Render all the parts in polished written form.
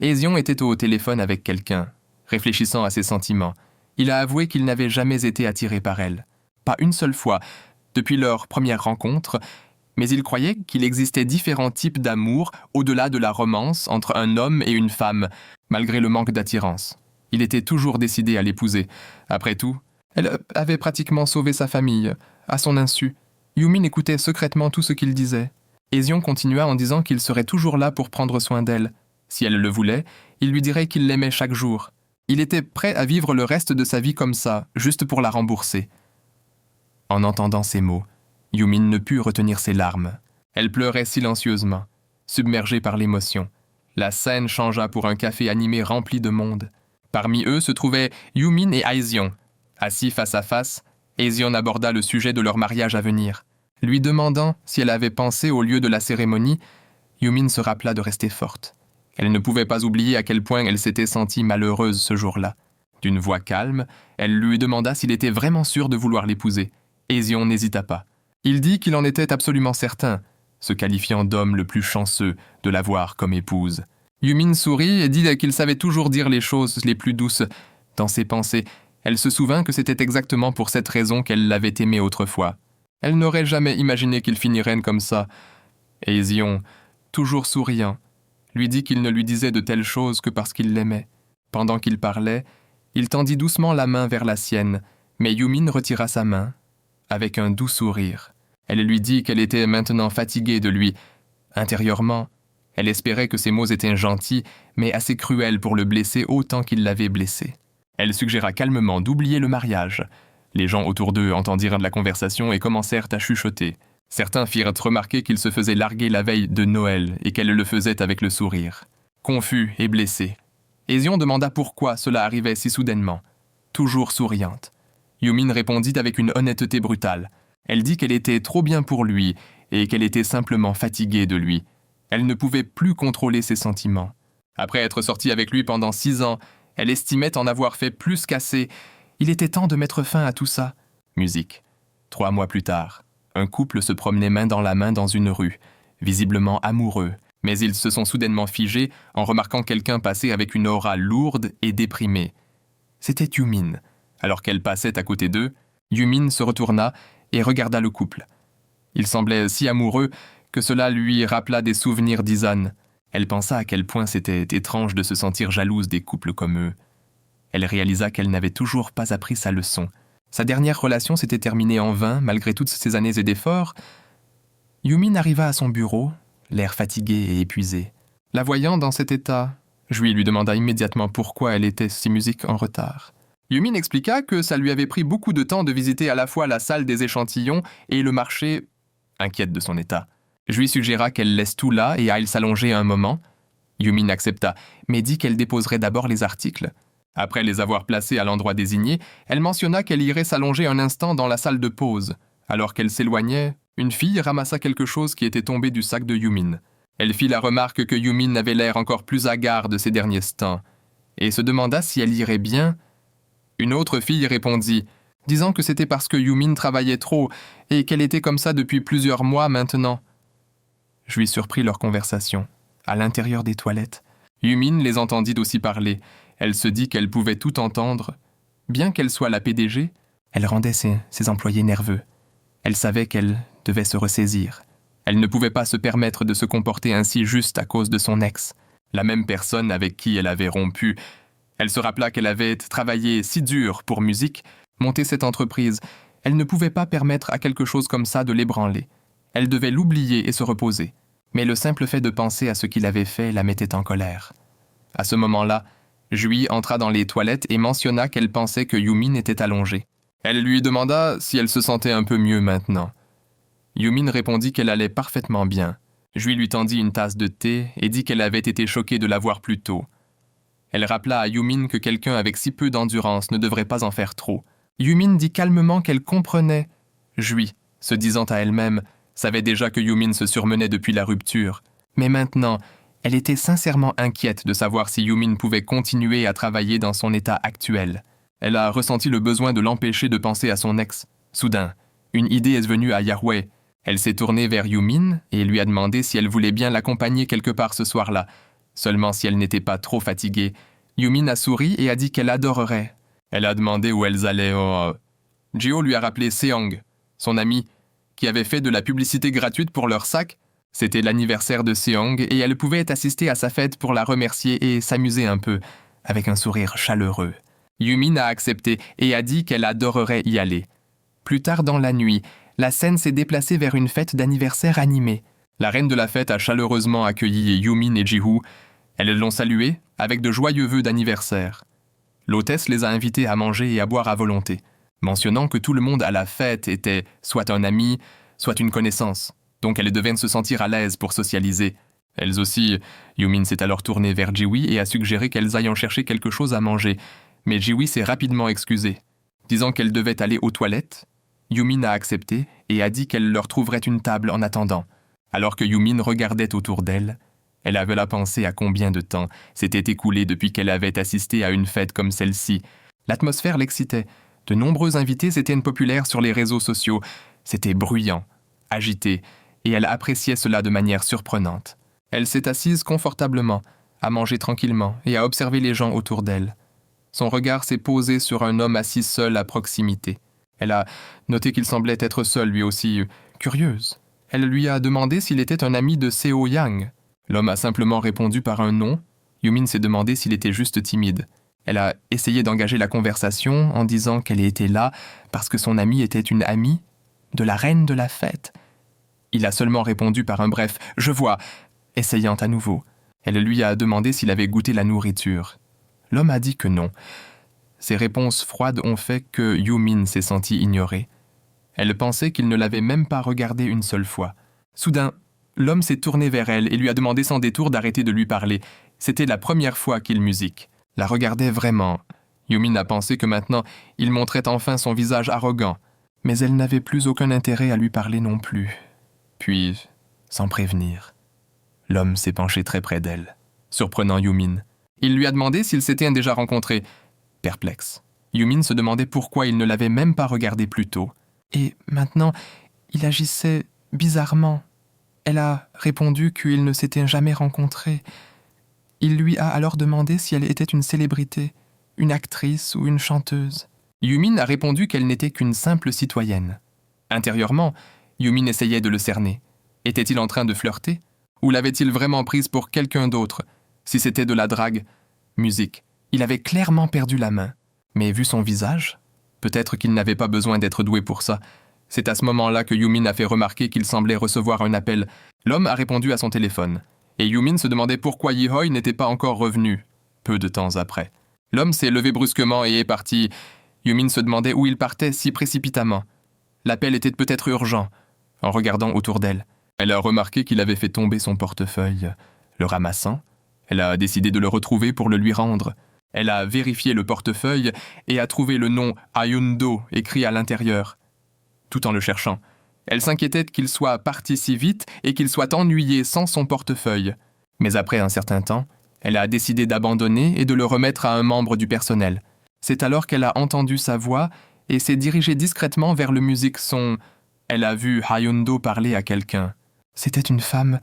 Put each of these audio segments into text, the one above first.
Ezion était au téléphone avec quelqu'un, réfléchissant à ses sentiments. Il a avoué qu'il n'avait jamais été attiré par elle. Pas une seule fois, depuis leur première rencontre, mais il croyait qu'il existait différents types d'amour au-delà de la romance entre un homme et une femme, malgré le manque d'attirance. Il était toujours décidé à l'épouser. Après tout, elle avait pratiquement sauvé sa famille, à son insu. Yumin écoutait secrètement tout ce qu'il disait. Ezion continua en disant qu'il serait toujours là pour prendre soin d'elle. Si elle le voulait, il lui dirait qu'il l'aimait chaque jour. Il était prêt à vivre le reste de sa vie comme ça, juste pour la rembourser. En entendant ces mots, Yumin ne put retenir ses larmes. Elle pleurait silencieusement, submergée par l'émotion. La scène changea pour un café animé rempli de monde. Parmi eux se trouvaient Yumin et Ezion. Assis face à face, Ezion aborda le sujet de leur mariage à venir. Lui demandant si elle avait pensé au lieu de la cérémonie, Yumin se rappela de rester forte. Elle ne pouvait pas oublier à quel point elle s'était sentie malheureuse ce jour-là. D'une voix calme, elle lui demanda s'il était vraiment sûr de vouloir l'épouser. Ezion n'hésita pas. Il dit qu'il en était absolument certain, se qualifiant d'homme le plus chanceux de l'avoir comme épouse. Yumin sourit et dit qu'il savait toujours dire les choses les plus douces. Dans ses pensées, elle se souvint que c'était exactement pour cette raison qu'elle l'avait aimé autrefois. Elle n'aurait jamais imaginé qu'il finirait comme ça. Et Ezion, toujours souriant, lui dit qu'il ne lui disait de telles choses que parce qu'il l'aimait. Pendant qu'il parlait, il tendit doucement la main vers la sienne, mais Yumin retira sa main, avec un doux sourire. Elle lui dit qu'elle était maintenant fatiguée de lui. Intérieurement, elle espérait que ses mots étaient gentils, mais assez cruels pour le blesser autant qu'il l'avait blessé. Elle suggéra calmement d'oublier le mariage. Les gens autour d'eux entendirent de la conversation et commencèrent à chuchoter. Certains firent remarquer qu'il se faisait larguer la veille de Noël et qu'elle le faisait avec le sourire. Confus et blessé, Ezion demanda pourquoi cela arrivait si soudainement. Toujours souriante, Yumin répondit avec une honnêteté brutale. Elle dit qu'elle était trop bien pour lui et qu'elle était simplement fatiguée de lui. Elle ne pouvait plus contrôler ses sentiments. Après être sortie avec lui pendant 6 ans, elle estimait en avoir fait plus qu'assez. Il était temps de mettre fin à tout ça. Musique. 3 mois plus tard, un couple se promenait main dans la main dans une rue, visiblement amoureux, mais ils se sont soudainement figés en remarquant quelqu'un passer avec une aura lourde et déprimée. C'était Yumin. Alors qu'elle passait à côté d'eux, Yumin se retourna et regarda le couple. Il semblait si amoureux que cela lui rappela des souvenirs d'Izan. Elle pensa à quel point c'était étrange de se sentir jalouse des couples comme eux. Elle réalisa qu'elle n'avait toujours pas appris sa leçon. Sa dernière relation s'était terminée en vain, malgré toutes ces années et d'efforts. Yumin arriva à son bureau, l'air fatigué et épuisé. La voyant dans cet état, Jui lui demanda immédiatement pourquoi elle était si musique en retard. Yumin expliqua que ça lui avait pris beaucoup de temps de visiter à la fois la salle des échantillons et le marché, inquiète de son état. Jui suggéra qu'elle laisse tout là et aille s'allonger un moment. Yumin accepta, mais dit qu'elle déposerait d'abord les articles. Après les avoir placés à l'endroit désigné, elle mentionna qu'elle irait s'allonger un instant dans la salle de pause. Alors qu'elle s'éloignait, une fille ramassa quelque chose qui était tombé du sac de Yumin. Elle fit la remarque que Yumin avait l'air encore plus hagard de ces derniers temps, et se demanda si elle irait bien. Une autre fille répondit, disant que c'était parce que Yumin travaillait trop et qu'elle était comme ça depuis plusieurs mois maintenant. Je lui surpris leur conversation, à l'intérieur des toilettes. Yumin les entendit aussi parler. Elle se dit qu'elle pouvait tout entendre. Bien qu'elle soit la PDG, elle rendait ses employés nerveux. Elle savait qu'elle devait se ressaisir. Elle ne pouvait pas se permettre de se comporter ainsi juste à cause de son ex, la même personne avec qui elle avait rompu. Elle se rappela qu'elle avait travaillé si dur pour musique, monter cette entreprise. Elle ne pouvait pas permettre à quelque chose comme ça de l'ébranler. Elle devait l'oublier et se reposer. Mais le simple fait de penser à ce qu'il avait fait la mettait en colère. À ce moment-là, Jui entra dans les toilettes et mentionna qu'elle pensait que Yumin était allongée. Elle lui demanda si elle se sentait un peu mieux maintenant. Yumin répondit qu'elle allait parfaitement bien. Jui lui tendit une tasse de thé et dit qu'elle avait été choquée de la voir plus tôt. Elle rappela à Yumin que quelqu'un avec si peu d'endurance ne devrait pas en faire trop. Yumin dit calmement qu'elle comprenait. Jui, se disant à elle-même, savait déjà que Yumin se surmenait depuis la rupture. Mais maintenant, elle était sincèrement inquiète de savoir si Yumin pouvait continuer à travailler dans son état actuel. Elle a ressenti le besoin de l'empêcher de penser à son ex. Soudain, une idée est venue à Yahweh. Elle s'est tournée vers Yumin et lui a demandé si elle voulait bien l'accompagner quelque part ce soir-là. Seulement si elle n'était pas trop fatiguée, Yumin a souri et a dit qu'elle adorerait. Elle a demandé où elles allaient. Jio lui a rappelé Seong, son ami, qui avait fait de la publicité gratuite pour leur sac. C'était l'anniversaire de Seong et elle pouvait assister à sa fête pour la remercier et s'amuser un peu, avec un sourire chaleureux. Yumin a accepté et a dit qu'elle adorerait y aller. Plus tard dans la nuit, la scène s'est déplacée vers une fête d'anniversaire animée. La reine de la fête a chaleureusement accueilli Yumin et Ji-Woo. Elles l'ont salué avec de joyeux vœux d'anniversaire. L'hôtesse les a invités à manger et à boire à volonté, mentionnant que tout le monde à la fête était soit un ami, soit une connaissance, donc elles devaient se sentir à l'aise pour socialiser. Elles aussi, Yumin s'est alors tournée vers Ji-Wee et a suggéré qu'elles aillent en chercher quelque chose à manger, mais Ji-Wee s'est rapidement excusée. Disant qu'elles devaient aller aux toilettes, Yumin a accepté et a dit qu'elle leur trouverait une table en attendant. Alors que Yumin regardait autour d'elle, elle avait la pensée à combien de temps s'était écoulé depuis qu'elle avait assisté à une fête comme celle-ci. L'atmosphère l'excitait. De nombreux invités s'étaient populaires sur les réseaux sociaux. C'était bruyant, agité, et elle appréciait cela de manière surprenante. Elle s'est assise confortablement, à manger tranquillement et à observer les gens autour d'elle. Son regard s'est posé sur un homme assis seul à proximité. Elle a noté qu'il semblait être seul lui aussi, curieuse. Elle lui a demandé s'il était un ami de Seo Yang. L'homme a simplement répondu par un non. Yumin s'est demandé s'il était juste timide. Elle a essayé d'engager la conversation en disant qu'elle était là parce que son amie était une amie de la reine de la fête. Il a seulement répondu par un bref « Je vois », essayant à nouveau. Elle lui a demandé s'il avait goûté la nourriture. L'homme a dit que non. Ces réponses froides ont fait que Yumin s'est sentie ignorée. Elle pensait qu'il ne l'avait même pas regardée une seule fois. Soudain, l'homme s'est tourné vers elle et lui a demandé sans détour d'arrêter de lui parler. C'était la première fois qu'il musique. La regardait vraiment. Yumin a pensé que maintenant, il montrait enfin son visage arrogant. Mais elle n'avait plus aucun intérêt à lui parler non plus. Puis, sans prévenir, l'homme s'est penché très près d'elle, surprenant Yumin. Il lui a demandé s'ils s'étaient déjà rencontrés. Perplexe, Yumin se demandait pourquoi il ne l'avait même pas regardé plus tôt. Et maintenant, il agissait bizarrement. Elle a répondu qu'ils ne s'étaient jamais rencontrés. Il lui a alors demandé si elle était une célébrité, une actrice ou une chanteuse. Yumin a répondu qu'elle n'était qu'une simple citoyenne. Intérieurement, Yumin essayait de le cerner. Était-il en train de flirter? Ou l'avait-il vraiment prise pour quelqu'un d'autre? Si c'était de la drague, musique, il avait clairement perdu la main. Mais vu son visage, peut-être qu'il n'avait pas besoin d'être doué pour ça. C'est à ce moment-là que Yumin a fait remarquer qu'il semblait recevoir un appel. L'homme a répondu à son téléphone. Et Yumin se demandait pourquoi Yi-Hoi n'était pas encore revenu, peu de temps après. L'homme s'est levé brusquement et est parti. Yumin se demandait où il partait si précipitamment. L'appel était peut-être urgent. En regardant autour d'elle, elle a remarqué qu'il avait fait tomber son portefeuille. Le ramassant, elle a décidé de le retrouver pour le lui rendre. Elle a vérifié le portefeuille et a trouvé le nom Hyun-do écrit à l'intérieur. Tout en le cherchant, elle s'inquiétait qu'il soit parti si vite et qu'il soit ennuyé sans son portefeuille. Mais après un certain temps, elle a décidé d'abandonner et de le remettre à un membre du personnel. C'est alors qu'elle a entendu sa voix et s'est dirigée discrètement vers le musique son. Elle a vu Hyun-do parler à quelqu'un. C'était une femme.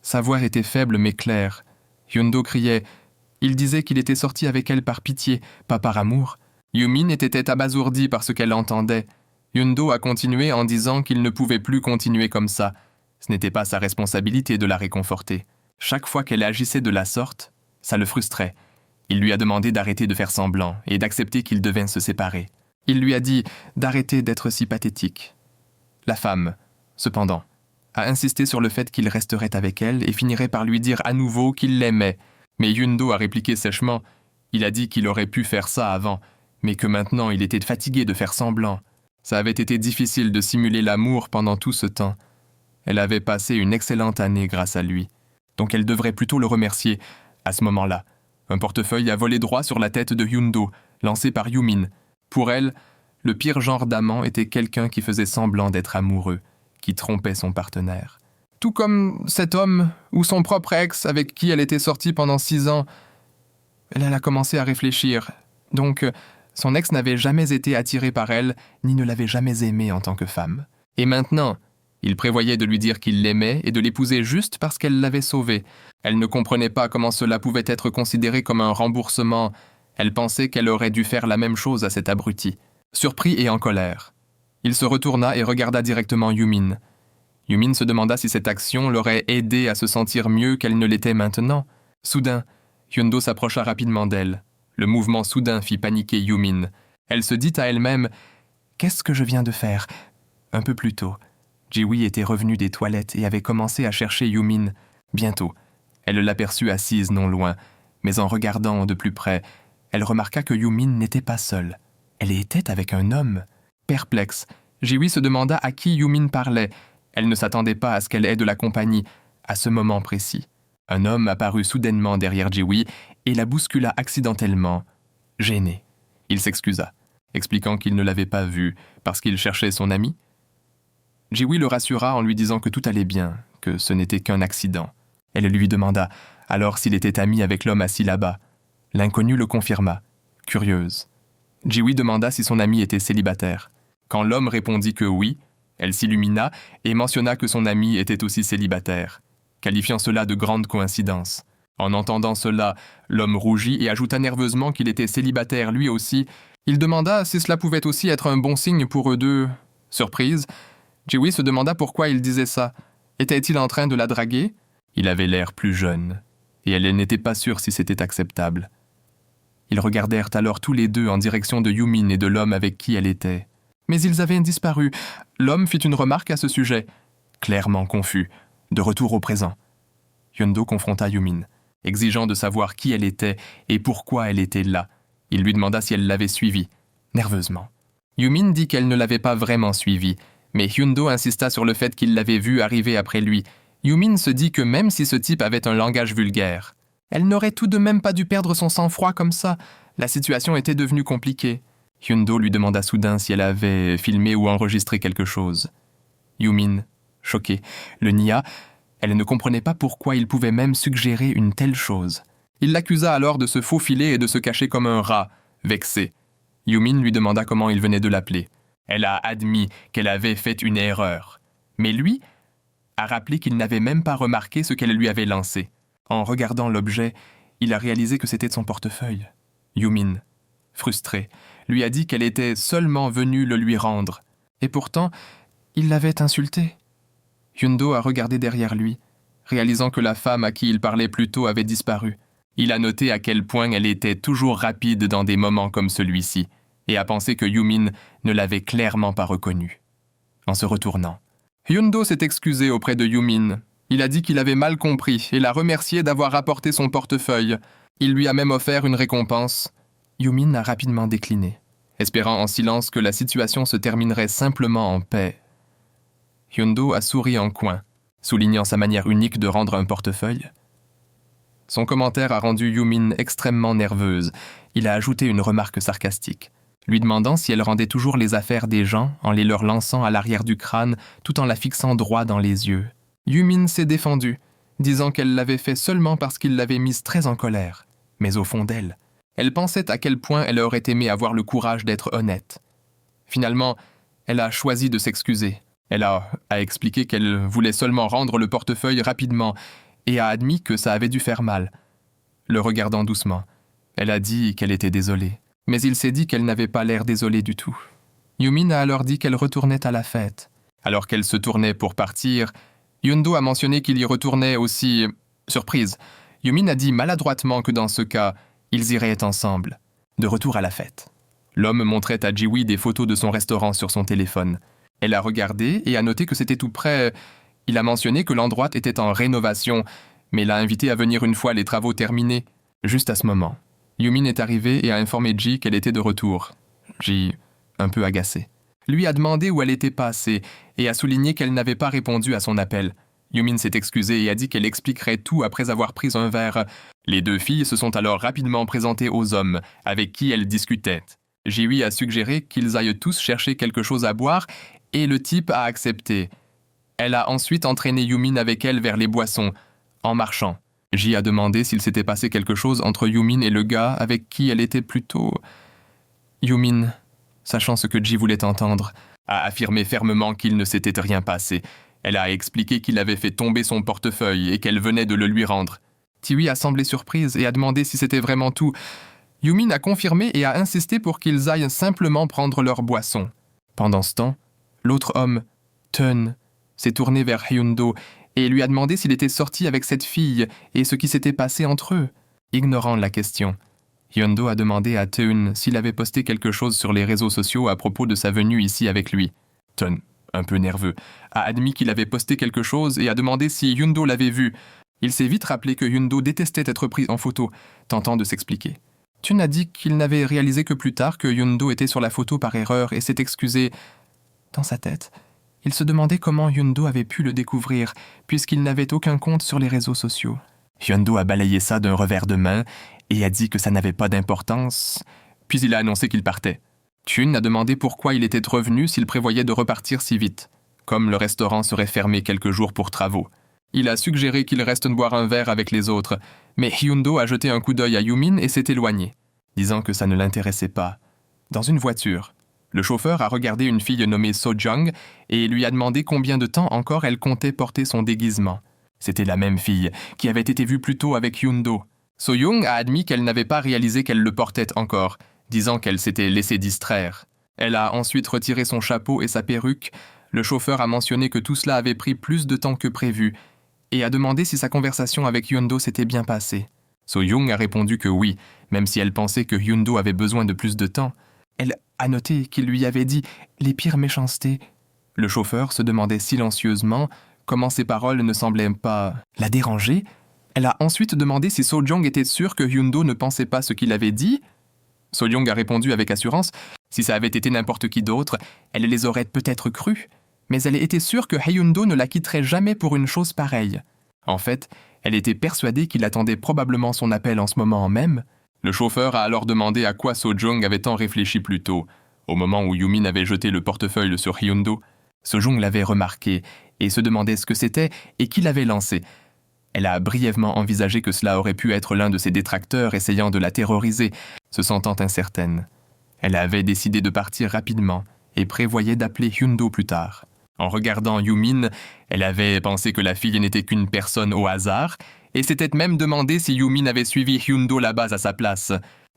Sa voix était faible mais claire. Hyun-do criait. Il disait qu'il était sorti avec elle par pitié, pas par amour. Yumin était abasourdie par ce qu'elle entendait. Hyun-do a continué en disant qu'il ne pouvait plus continuer comme ça. Ce n'était pas sa responsabilité de la réconforter. Chaque fois qu'elle agissait de la sorte, ça le frustrait. Il lui a demandé d'arrêter de faire semblant et d'accepter qu'ils devaient se séparer. Il lui a dit d'arrêter d'être si pathétique. La femme, cependant, a insisté sur le fait qu'il resterait avec elle et finirait par lui dire à nouveau qu'il l'aimait. Mais Hyun-do a répliqué sèchement. Il a dit qu'il aurait pu faire ça avant, mais que maintenant il était fatigué de faire semblant. Ça avait été difficile de simuler l'amour pendant tout ce temps. Elle avait passé une excellente année grâce à lui. Donc elle devrait plutôt le remercier. À ce moment-là, un portefeuille a volé droit sur la tête de Hyun-do, lancé par Yumin. Pour elle, le pire genre d'amant était quelqu'un qui faisait semblant d'être amoureux, qui trompait son partenaire. Tout comme cet homme ou son propre ex avec qui elle était sortie pendant 6 ans. Elle a commencé à réfléchir. Donc, son ex n'avait jamais été attiré par elle, ni ne l'avait jamais aimée en tant que femme. Et maintenant, Il prévoyait de lui dire qu'il l'aimait et de l'épouser juste parce qu'elle l'avait sauvée. Elle ne comprenait pas comment cela pouvait être considéré comme un remboursement. Elle pensait qu'elle aurait dû faire la même chose à cet abruti. Surpris et en colère, il se retourna et regarda directement Yumin. Yumin se demanda si cette action l'aurait aidé à se sentir mieux qu'elle ne l'était maintenant. Soudain, Hyundo s'approcha rapidement d'elle. Le mouvement soudain fit paniquer Yumin. Elle se dit à elle-même « Qu'est-ce que je viens de faire ?» Un peu plus tôt, Jiwi était revenue des toilettes et avait commencé à chercher Yumin. Bientôt, elle l'aperçut assise non loin, mais en regardant de plus près, elle remarqua que Yumin n'était pas seule. Elle était avec un homme. Perplexe, Jiwi se demanda à qui Yumin parlait. Elle ne s'attendait pas à ce qu'elle ait de la compagnie, à ce moment précis. Un homme apparut soudainement derrière Jiwi et la bouscula accidentellement. Gêné, il s'excusa, expliquant qu'il ne l'avait pas vue parce qu'il cherchait son ami. Jiwi le rassura en lui disant que tout allait bien, que ce n'était qu'un accident. Elle lui demanda alors s'il était ami avec l'homme assis là-bas. L'inconnu le confirma, curieuse. Jiwi demanda si son ami était célibataire. Quand l'homme répondit que oui, elle s'illumina et mentionna que son ami était aussi célibataire, qualifiant cela de grande coïncidence. En entendant cela, l'homme rougit et ajouta nerveusement qu'il était célibataire lui aussi. Il demanda si cela pouvait aussi être un bon signe pour eux deux. Surprise, Jiwi se demanda pourquoi il disait ça. Était-il en train de la draguer ? Il avait l'air plus jeune, et elle n'était pas sûre si c'était acceptable. Ils regardèrent alors tous les deux en direction de Yumin et de l'homme avec qui elle était. Mais ils avaient disparu. L'homme fit une remarque à ce sujet, clairement confus, de retour au présent. Hyundo confronta Yumin, exigeant de savoir qui elle était et pourquoi elle était là. Il lui demanda si elle l'avait suivi, nerveusement. Yumin dit qu'elle ne l'avait pas vraiment suivi, mais Hyundo insista sur le fait qu'il l'avait vue arriver après lui. Yumin se dit que même si ce type avait un langage vulgaire, elle n'aurait tout de même pas dû perdre son sang-froid comme ça. La situation était devenue compliquée. Hyundo lui demanda soudain si elle avait filmé ou enregistré quelque chose. Yumin, choquée, le nia. Elle ne comprenait pas pourquoi il pouvait même suggérer une telle chose. Il l'accusa alors de se faufiler et de se cacher comme un rat, vexé. Yumin lui demanda comment il venait de l'appeler. Elle a admis qu'elle avait fait une erreur. Mais lui a rappelé qu'il n'avait même pas remarqué ce qu'elle lui avait lancé. En regardant l'objet, il a réalisé que c'était son portefeuille. Yumin, frustrée, lui a dit qu'elle était seulement venue le lui rendre. Et pourtant, il l'avait insultée. Hyundo a regardé derrière lui, réalisant que la femme à qui il parlait plus tôt avait disparu. Il a noté à quel point elle était toujours rapide dans des moments comme celui-ci, et a pensé que Yumin ne l'avait clairement pas reconnue. En se retournant, Hyundo s'est excusé auprès de Yumin. Il a dit qu'il avait mal compris et l'a remercié d'avoir apporté son portefeuille. Il lui a même offert une récompense. Yumin a rapidement décliné, espérant en silence que la situation se terminerait simplement en paix. Hyundo a souri en coin, soulignant sa manière unique de rendre un portefeuille. Son commentaire a rendu Yumin extrêmement nerveuse. Il a ajouté une remarque sarcastique, lui demandant si elle rendait toujours les affaires des gens en les leur lançant à l'arrière du crâne tout en la fixant droit dans les yeux. Yumin s'est défendue, disant qu'elle l'avait fait seulement parce qu'il l'avait mise très en colère. Mais au fond d'elle, elle pensait à quel point elle aurait aimé avoir le courage d'être honnête. Finalement, elle a choisi de s'excuser. Elle a expliqué qu'elle voulait seulement rendre le portefeuille rapidement et a admis que ça avait dû faire mal. Le regardant doucement, elle a dit qu'elle était désolée. Mais il s'est dit qu'elle n'avait pas l'air désolée du tout. Yumin a alors dit qu'elle retournait à la fête. Alors qu'elle se tournait pour partir, Hyundo a mentionné qu'il y retournait aussi... Surprise, Yumin a dit maladroitement que dans ce cas, ils iraient ensemble, de retour à la fête. L'homme montrait à Jiwi des photos de son restaurant sur son téléphone. Elle a regardé et a noté que c'était tout près. Il a mentionné que l'endroit était en rénovation, mais l'a invité à venir une fois les travaux terminés. Juste à ce moment, Yumin est arrivée et a informé Ji qu'elle était de retour. Ji, un peu agacée, lui a demandé où elle était passée et a souligné qu'elle n'avait pas répondu à son appel. Yumin s'est excusée et a dit qu'elle expliquerait tout après avoir pris un verre. Les deux filles se sont alors rapidement présentées aux hommes, avec qui elles discutaient. Jiwi a suggéré qu'ils aillent tous chercher quelque chose à boire et le type a accepté. Elle a ensuite entraîné Yumin avec elle vers les boissons, en marchant. Ji a demandé s'il s'était passé quelque chose entre Yumin et le gars avec qui elle était plus tôt. Yumin, sachant ce que Ji voulait entendre, a affirmé fermement qu'il ne s'était rien passé Elle a expliqué qu'il avait fait tomber son portefeuille et qu'elle venait de le lui rendre. Tiwi a semblé surprise et a demandé si c'était vraiment tout. Yumin a confirmé et a insisté pour qu'ils aillent simplement prendre leur boisson. Pendant ce temps, l'autre homme, Tun, s'est tourné vers Hyundo et lui a demandé s'il était sorti avec cette fille et ce qui s'était passé entre eux. Ignorant la question, Hyundo a demandé à Tun s'il avait posté quelque chose sur les réseaux sociaux à propos de sa venue ici avec lui. Tun, un peu nerveux, a admis qu'il avait posté quelque chose et a demandé si Hyundo l'avait vu. Il s'est vite rappelé que Hyundo détestait être pris en photo, tentant de s'expliquer. Tun a dit qu'il n'avait réalisé que plus tard que Hyundo était sur la photo par erreur et s'est excusé. Dans sa tête, il se demandait comment Hyundo avait pu le découvrir, puisqu'il n'avait aucun compte sur les réseaux sociaux. Hyundo a balayé ça d'un revers de main et a dit que ça n'avait pas d'importance, puis il a annoncé qu'il partait. Tun a demandé pourquoi il était revenu s'il prévoyait de repartir si vite, comme le restaurant serait fermé quelques jours pour travaux. Il a suggéré qu'il reste boire un verre avec les autres, mais Hyundo a jeté un coup d'œil à Yumin et s'est éloigné, disant que ça ne l'intéressait pas. Dans une voiture, le chauffeur a regardé une fille nommée So-jung et lui a demandé combien de temps encore elle comptait porter son déguisement. C'était la même fille qui avait été vue plus tôt avec Hyundo. So-young a admis qu'elle n'avait pas réalisé qu'elle le portait encore, disant qu'elle s'était laissée distraire. Elle a ensuite retiré son chapeau et sa perruque. Le chauffeur a mentionné que tout cela avait pris plus de temps que prévu et a demandé si sa conversation avec Hyundo s'était bien passée. So-young a répondu que oui, même si elle pensait que Hyundo avait besoin de plus de temps. Elle a noté qu'il lui avait dit les pires méchancetés. Le chauffeur se demandait silencieusement comment ses paroles ne semblaient pas la déranger. Elle a ensuite demandé si So-jung était sûr que Hyundo ne pensait pas ce qu'il avait dit. So-jung a répondu avec assurance. Si ça avait été n'importe qui d'autre, elle les aurait peut-être crus. Mais elle était sûre que Hyundo ne la quitterait jamais pour une chose pareille. En fait, elle était persuadée qu'il attendait probablement son appel en ce moment même. Le chauffeur a alors demandé à quoi So-jung avait tant réfléchi plus tôt, au moment où Yumin avait jeté le portefeuille sur Hyundo. So-jung l'avait remarqué et se demandait ce que c'était et qui l'avait lancé. Elle a brièvement envisagé que cela aurait pu être l'un de ses détracteurs essayant de la terroriser, se sentant incertaine. Elle avait décidé de partir rapidement et prévoyait d'appeler Hyundo plus tard. En regardant Yumin, elle avait pensé que la fille n'était qu'une personne au hasard et s'était même demandé si Yumin avait suivi Hyundo là-bas à sa place.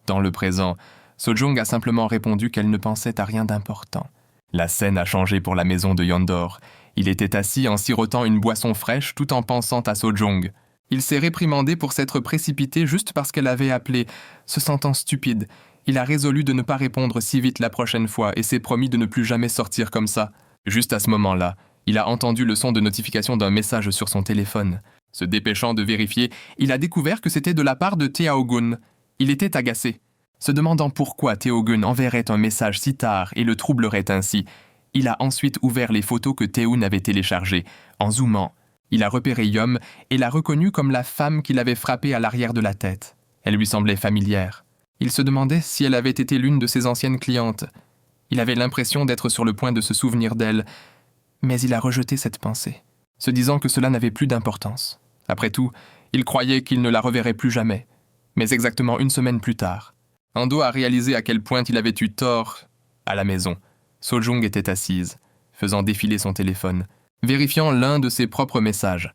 Dans le présent, So-jung a simplement répondu qu'elle ne pensait à rien d'important. La scène a changé pour la maison de Yondor. Il était assis en sirotant une boisson fraîche tout en pensant à So-jung. Il s'est réprimandé pour s'être précipité juste parce qu'elle avait appelé, se sentant stupide. Il a résolu de ne pas répondre si vite la prochaine fois et s'est promis de ne plus jamais sortir comme ça. Juste à ce moment-là, il a entendu le son de notification d'un message sur son téléphone. Se dépêchant de vérifier, il a découvert que c'était de la part de Tae-gun. Il était agacé. Se demandant pourquoi Tae-gun enverrait un message si tard et le troublerait ainsi, il a ensuite ouvert les photos que Tae-eun avait téléchargées. En zoomant, il a repéré Yum et l'a reconnue comme la femme qui l'avait frappé à l'arrière de la tête. Elle lui semblait familière. Il se demandait si elle avait été l'une de ses anciennes clientes. Il avait l'impression d'être sur le point de se souvenir d'elle, mais il a rejeté cette pensée, se disant que cela n'avait plus d'importance. Après tout, il croyait qu'il ne la reverrait plus jamais. Mais exactement une semaine plus tard, Ando a réalisé à quel point il avait eu tort à la maison. So-jung était assise, faisant défiler son téléphone, vérifiant l'un de ses propres messages.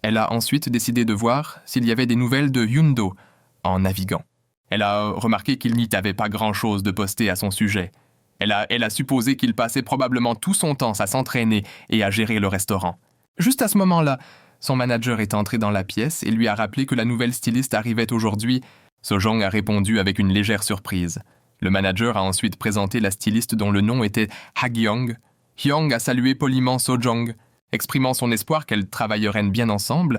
Elle a ensuite décidé de voir s'il y avait des nouvelles de Hyundo en naviguant. Elle a remarqué qu'il n'y avait pas grand-chose de posté à son sujet. Elle a supposé qu'il passait probablement tout son temps à s'entraîner et à gérer le restaurant. Juste à ce moment-là, son manager est entré dans la pièce et lui a rappelé que la nouvelle styliste arrivait aujourd'hui. So-jung a répondu avec une légère surprise. Le manager a ensuite présenté la styliste dont le nom était Ha-gyong. Hyung a salué poliment So-jung, exprimant son espoir qu'elles travailleraient bien ensemble.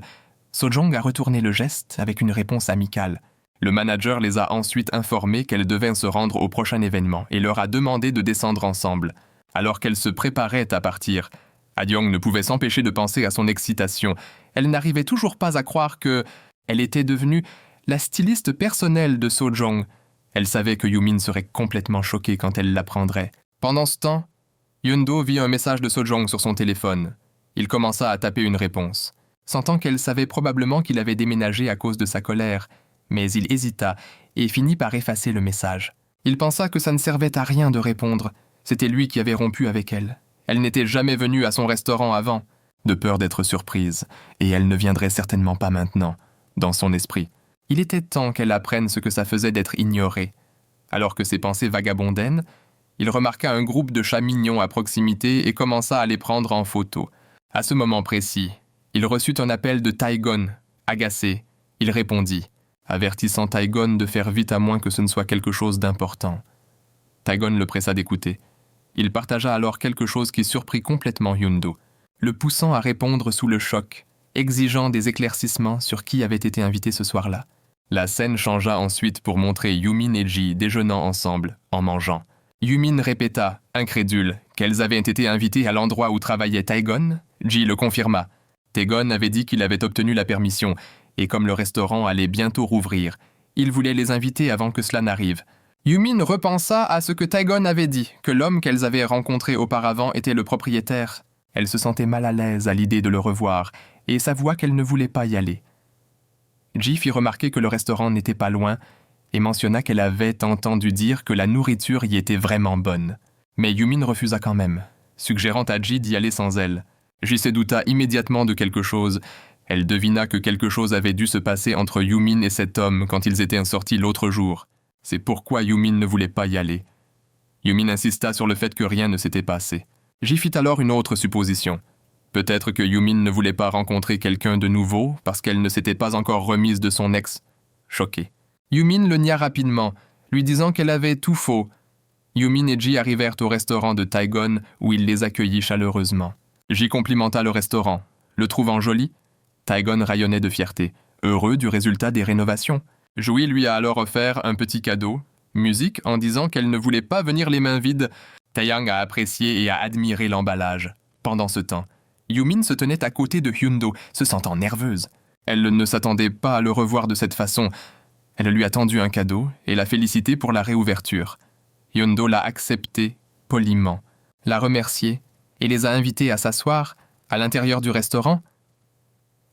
So-jung a retourné le geste avec une réponse amicale. Le manager les a ensuite informés qu'elles devaient se rendre au prochain événement et leur a demandé de descendre ensemble. Alors qu'elles se préparaient à partir, Ha-gyong ne pouvait s'empêcher de penser à son excitation. Elle n'arrivait toujours pas à croire qu'elle était devenue la styliste personnelle de So-jung. Elle savait que Yumin serait complètement choquée quand elle l'apprendrait. Pendant ce temps, Hyundo vit un message de So-jung sur son téléphone. Il commença à taper une réponse, sentant qu'elle savait probablement qu'il avait déménagé à cause de sa colère, mais il hésita et finit par effacer le message. Il pensa que ça ne servait à rien de répondre. C'était lui qui avait rompu avec elle. Elle n'était jamais venue à son restaurant avant. de peur d'être surprise, et elle ne viendrait certainement pas maintenant, dans son esprit. Il était temps qu'elle apprenne ce que ça faisait d'être ignorée. Alors que ses pensées vagabondaient, il remarqua un groupe de chats mignons à proximité et commença à les prendre en photo. À ce moment précis, il reçut un appel de Taegon. Agacé, il répondit, avertissant Taegon de faire vite à moins que ce ne soit quelque chose d'important. Taegon le pressa d'écouter. Il partagea alors quelque chose qui surprit complètement Hyun-do, le poussant à répondre sous le choc, exigeant des éclaircissements sur qui avait été invité ce soir-là. La scène changea ensuite pour montrer Yumin et Ji déjeunant ensemble, en mangeant. Yumin répéta, incrédule, qu'elles avaient été invitées à l'endroit où travaillait Taegon. Ji le confirma. Taegon avait dit qu'il avait obtenu la permission, et comme le restaurant allait bientôt rouvrir, il voulait les inviter avant que cela n'arrive. Yumin repensa à ce que Taegon avait dit, que l'homme qu'elles avaient rencontré auparavant était le propriétaire. Elle se sentait mal à l'aise à l'idée de le revoir, et s'avoua qu'elle ne voulait pas y aller. Ji fit remarquer que le restaurant n'était pas loin, et mentionna qu'elle avait entendu dire que la nourriture y était vraiment bonne. Mais Yumin refusa quand même, suggérant à Ji d'y aller sans elle. Ji se douta immédiatement de quelque chose. Elle devina que quelque chose avait dû se passer entre Yumin et cet homme quand ils étaient sortis l'autre jour. C'est pourquoi Yumin ne voulait pas y aller. Yumin insista sur le fait que rien ne s'était passé. Ji fit alors une autre supposition. Peut-être que Yumin ne voulait pas rencontrer quelqu'un de nouveau parce qu'elle ne s'était pas encore remise de son ex. Choquée. Yumin le nia rapidement, lui disant qu'elle avait tout faux. Yumin et Ji arrivèrent au restaurant de Taegon où il les accueillit chaleureusement. Ji complimenta le restaurant. Le trouvant joli, Taegon rayonnait de fierté, heureux du résultat des rénovations. Jui lui a alors offert un petit cadeau, musique, en disant qu'elle ne voulait pas venir les mains vides. Taeyang a apprécié et a admiré l'emballage. Pendant ce temps, Yumin se tenait à côté de Hyun-do, se sentant nerveuse. Elle ne s'attendait pas à le revoir de cette façon. Elle lui a tendu un cadeau et l'a félicité pour la réouverture. Hyun-do l'a accepté poliment, l'a remercié et les a invités à s'asseoir à l'intérieur du restaurant.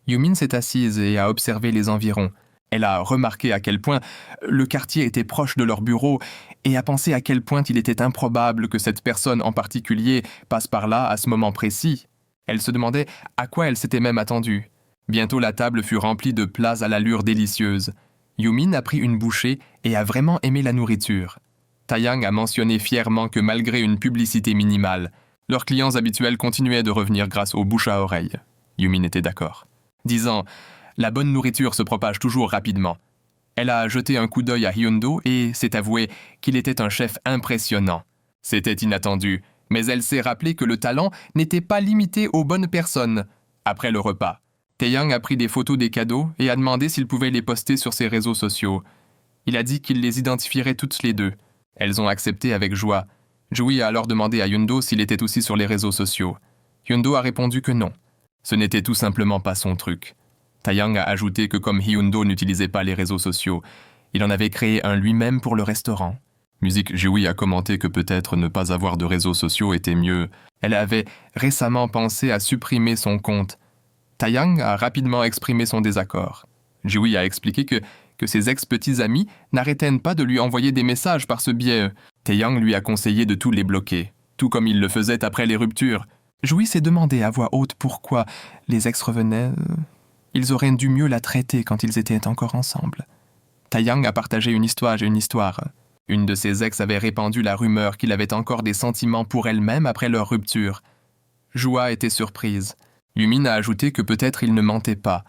Yumin s'est assise et a observé les environs. Elle a remarqué à quel point le quartier était proche de leur bureau et a pensé à quel point il était improbable que cette personne en particulier passe par là à ce moment précis. Elle se demandait à quoi elle s'était même attendue. Bientôt la table fut remplie de plats à l'allure délicieuse. Yumin a pris une bouchée et a vraiment aimé la nourriture. Taeyang a mentionné fièrement que malgré une publicité minimale, leurs clients habituels continuaient de revenir grâce aux bouche à oreille. Yumin était d'accord, disant « La bonne nourriture se propage toujours rapidement ». Elle a jeté un coup d'œil à Hyun-do et s'est avoué qu'il était un chef impressionnant. C'était inattendu, mais elle s'est rappelé que le talent n'était pas limité aux bonnes personnes. Après le repas, Taeyang a pris des photos des cadeaux et a demandé s'il pouvait les poster sur ses réseaux sociaux. Il a dit qu'il les identifierait toutes les deux. Elles ont accepté avec joie. Jui a alors demandé à Hyun-do s'il était aussi sur les réseaux sociaux. Hyun-do a répondu que non. Ce n'était tout simplement pas son truc. Taeyang a ajouté que comme Hyun-do n'utilisait pas les réseaux sociaux, il en avait créé un lui-même pour le restaurant. Musique Jui a commenté que peut-être ne pas avoir de réseaux sociaux était mieux. Elle avait récemment pensé à supprimer son compte. Taeyang a rapidement exprimé son désaccord. Jui a expliqué que ses ex-petits amis n'arrêtaient pas de lui envoyer des messages par ce biais. Taeyang lui a conseillé de tous les bloquer, tout comme il le faisait après les ruptures. Jui s'est demandé à voix haute pourquoi les ex revenaient. Ils auraient dû mieux la traiter quand ils étaient encore ensemble. Taeyang a partagé une histoire. Une de ses ex avait répandu la rumeur qu'il avait encore des sentiments pour elle-même après leur rupture. Joua était surprise. Yumin a ajouté que peut-être il ne mentait pas.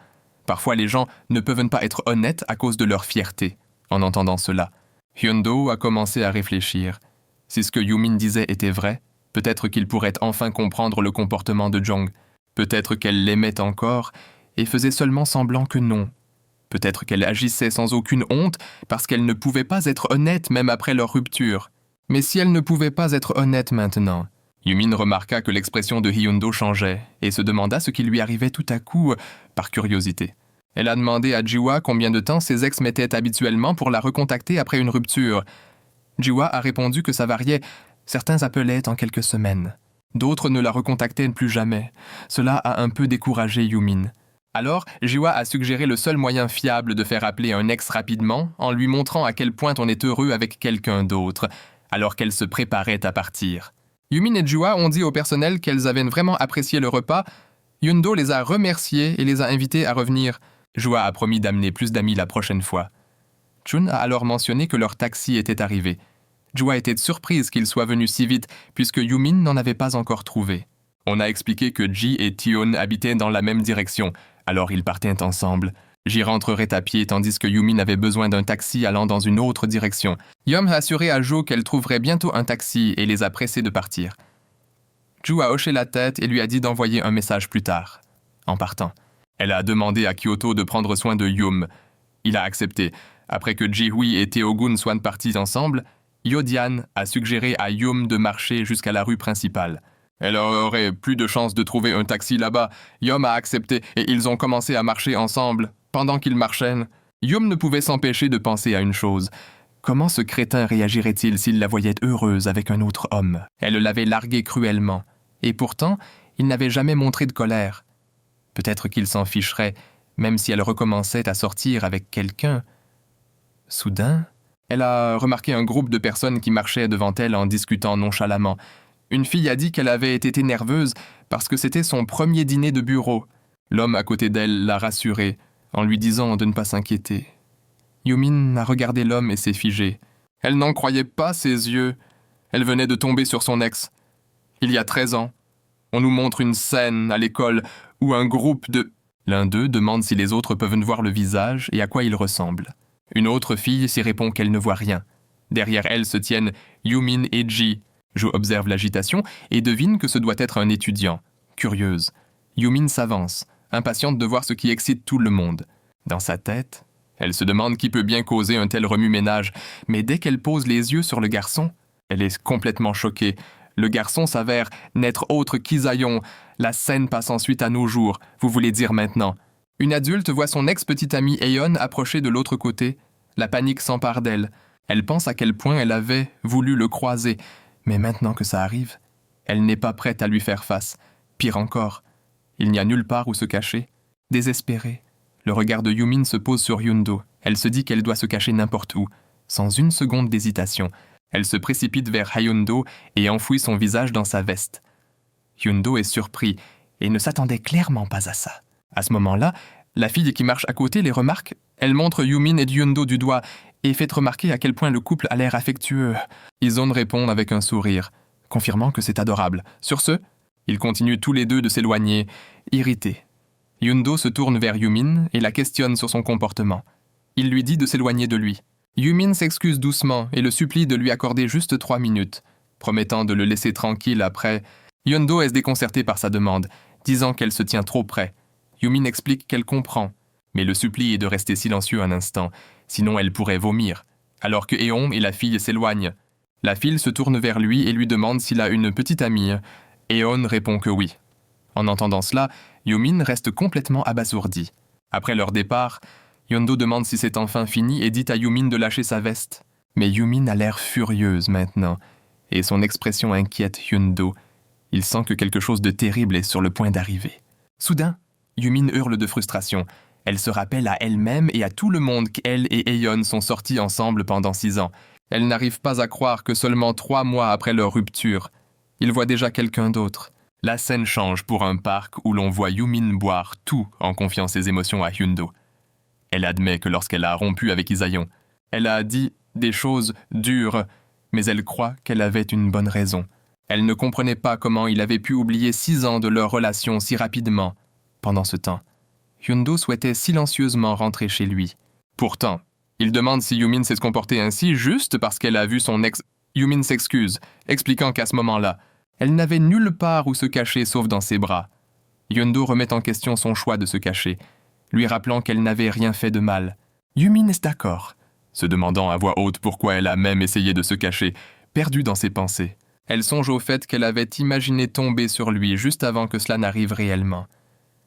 Parfois les gens ne peuvent pas être honnêtes à cause de leur fierté. En entendant cela, Hyun-do a commencé à réfléchir. Si ce que Yumin disait était vrai, peut-être qu'il pourrait enfin comprendre le comportement de Jong. Peut-être qu'elle l'aimait encore et faisait seulement semblant que non. Peut-être qu'elle agissait sans aucune honte parce qu'elle ne pouvait pas être honnête même après leur rupture. Mais si elle ne pouvait pas être honnête maintenant, Yumin remarqua que l'expression de Hyun-do changeait et se demanda ce qui lui arrivait tout à coup par curiosité. Elle a demandé à Jiwa combien de temps ses ex mettaient habituellement pour la recontacter après une rupture. Jiwa a répondu que ça variait. Certains appelaient en quelques semaines. D'autres ne la recontactaient plus jamais. Cela a un peu découragé Yumin. Alors, Jiwa a suggéré le seul moyen fiable de faire appeler un ex rapidement en lui montrant à quel point on est heureux avec quelqu'un d'autre, alors qu'elle se préparait à partir. Yumin et Jiwa ont dit au personnel qu'elles avaient vraiment apprécié le repas, Yundo les a remerciés et les a invités à revenir. Jua a promis d'amener plus d'amis la prochaine fois. Chun a alors mentionné que leur taxi était arrivé. Jua était surprise qu'il soit venu si vite, puisque Yumin n'en avait pas encore trouvé. On a expliqué que Ji et Tion habitaient dans la même direction, alors ils partaient ensemble. Ji rentrerait à pied tandis que Yumin avait besoin d'un taxi allant dans une autre direction. Yom a assuré à Jo qu'elle trouverait bientôt un taxi et les a pressés de partir. Ju a hoché la tête et lui a dit d'envoyer un message plus tard. En partant, elle a demandé à Kyoto de prendre soin de Yum. Il a accepté. Après que Ji-hui et Taehogun soient partis ensemble, Yodian a suggéré à Yum de marcher jusqu'à la rue principale. Elle aurait plus de chances de trouver un taxi là-bas. Yum a accepté et ils ont commencé à marcher ensemble. Pendant qu'ils marchaient, Yum ne pouvait s'empêcher de penser à une chose. Comment ce crétin réagirait-il s'il la voyait heureuse avec un autre homme? Elle l'avait largué cruellement. Et pourtant, il n'avait jamais montré de colère. Peut-être qu'il s'en ficherait, même si elle recommençait à sortir avec quelqu'un. Soudain, elle a remarqué un groupe de personnes qui marchaient devant elle en discutant nonchalamment. Une fille a dit qu'elle avait été nerveuse parce que c'était son premier dîner de bureau. L'homme à côté d'elle l'a rassurée, en lui disant de ne pas s'inquiéter. Yumin a regardé l'homme et s'est figée. Elle n'en croyait pas ses yeux. Elle venait de tomber sur son ex. Il y a 13 ans. On nous montre une scène à l'école où un groupe de... L'un d'eux demande si les autres peuvent voir le visage et à quoi il ressemble. Une autre fille s'y répond qu'elle ne voit rien. Derrière elle se tiennent Yumin et Ji. Je observe l'agitation et devine que ce doit être un étudiant. Curieuse. Yumin s'avance, impatiente de voir ce qui excite tout le monde. Dans sa tête, elle se demande qui peut bien causer un tel remue-ménage, mais dès qu'elle pose les yeux sur le garçon, elle est complètement choquée. Le garçon s'avère n'être autre qu'Isayon. La scène passe ensuite à nos jours, vous voulez dire maintenant. Une adulte voit son ex-petite amie Aeon approcher de l'autre côté. La panique s'empare d'elle. Elle pense à quel point elle avait voulu le croiser. Mais maintenant que ça arrive, elle n'est pas prête à lui faire face. Pire encore, il n'y a nulle part où se cacher. Désespérée, le regard de Yumin se pose sur Yundo. Elle se dit qu'elle doit se cacher n'importe où. Sans une seconde d'hésitation, elle se précipite vers Hyundo et enfouit son visage dans sa veste. Yundo est surpris et ne s'attendait clairement pas à ça. À ce moment-là, la fille qui marche à côté les remarque. Elle montre Yumin et Yundo du doigt et fait remarquer à quel point le couple a l'air affectueux. Izone répond avec un sourire, confirmant que c'est adorable. Sur ce, ils continuent tous les deux de s'éloigner, irrités. Yundo se tourne vers Yumin et la questionne sur son comportement. Il lui dit de s'éloigner de lui. Yumin s'excuse doucement et le supplie de lui accorder juste 3 minutes, promettant de le laisser tranquille après. Yundo est déconcertée par sa demande, disant qu'elle se tient trop près. Yumin explique qu'elle comprend, mais le supplie de rester silencieux un instant, sinon elle pourrait vomir, alors que Eon et la fille s'éloignent. La fille se tourne vers lui et lui demande s'il a une petite amie. Eon répond que oui. En entendant cela, Yumin reste complètement abasourdi. Après leur départ, Yundo demande si c'est enfin fini et dit à Yumin de lâcher sa veste. Mais Yumin a l'air furieuse maintenant, et son expression inquiète Yundo. Il sent que quelque chose de terrible est sur le point d'arriver. Soudain, Yumin hurle de frustration. Elle se rappelle à elle-même et à tout le monde qu'elle et Aeon sont sortis ensemble pendant 6 ans. Elle n'arrive pas à croire que seulement 3 mois après leur rupture, il voit déjà quelqu'un d'autre. La scène change pour un parc où l'on voit Yumin boire tout en confiant ses émotions à Yundo. Elle admet que lorsqu'elle a rompu avec Isayon, elle a dit des choses dures, mais elle croit qu'elle avait une bonne raison. Elle ne comprenait pas comment il avait pu oublier 6 ans de leur relation si rapidement. Pendant ce temps, Yundo souhaitait silencieusement rentrer chez lui. Pourtant, il demande si Yumin s'est comportée ainsi juste parce qu'elle a vu son ex... Yumin s'excuse, expliquant qu'à ce moment-là, elle n'avait nulle part où se cacher sauf dans ses bras. Yundo remet en question son choix de se cacher, lui rappelant qu'elle n'avait rien fait de mal. Yumin est d'accord, se demandant à voix haute pourquoi elle a même essayé de se cacher, perdue dans ses pensées. Elle songe au fait qu'elle avait imaginé tomber sur lui juste avant que cela n'arrive réellement.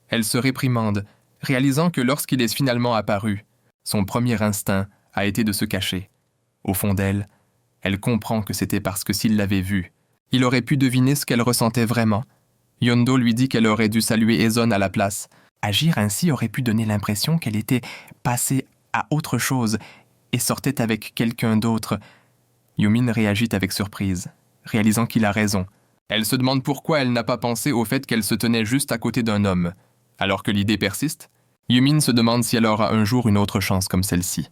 Elle se réprimande, réalisant que lorsqu'il est finalement apparu, son premier instinct a été de se cacher. Au fond d'elle, elle comprend que c'était parce que s'il l'avait vue, il aurait pu deviner ce qu'elle ressentait vraiment. Yundo lui dit qu'elle aurait dû saluer Aeson à la place. Agir ainsi aurait pu donner l'impression qu'elle était passée à autre chose et sortait avec quelqu'un d'autre. Yumin réagit avec surprise, réalisant qu'il a raison. Elle se demande pourquoi elle n'a pas pensé au fait qu'elle se tenait juste à côté d'un homme. Alors que l'idée persiste, Yumin se demande si elle aura un jour une autre chance comme celle-ci.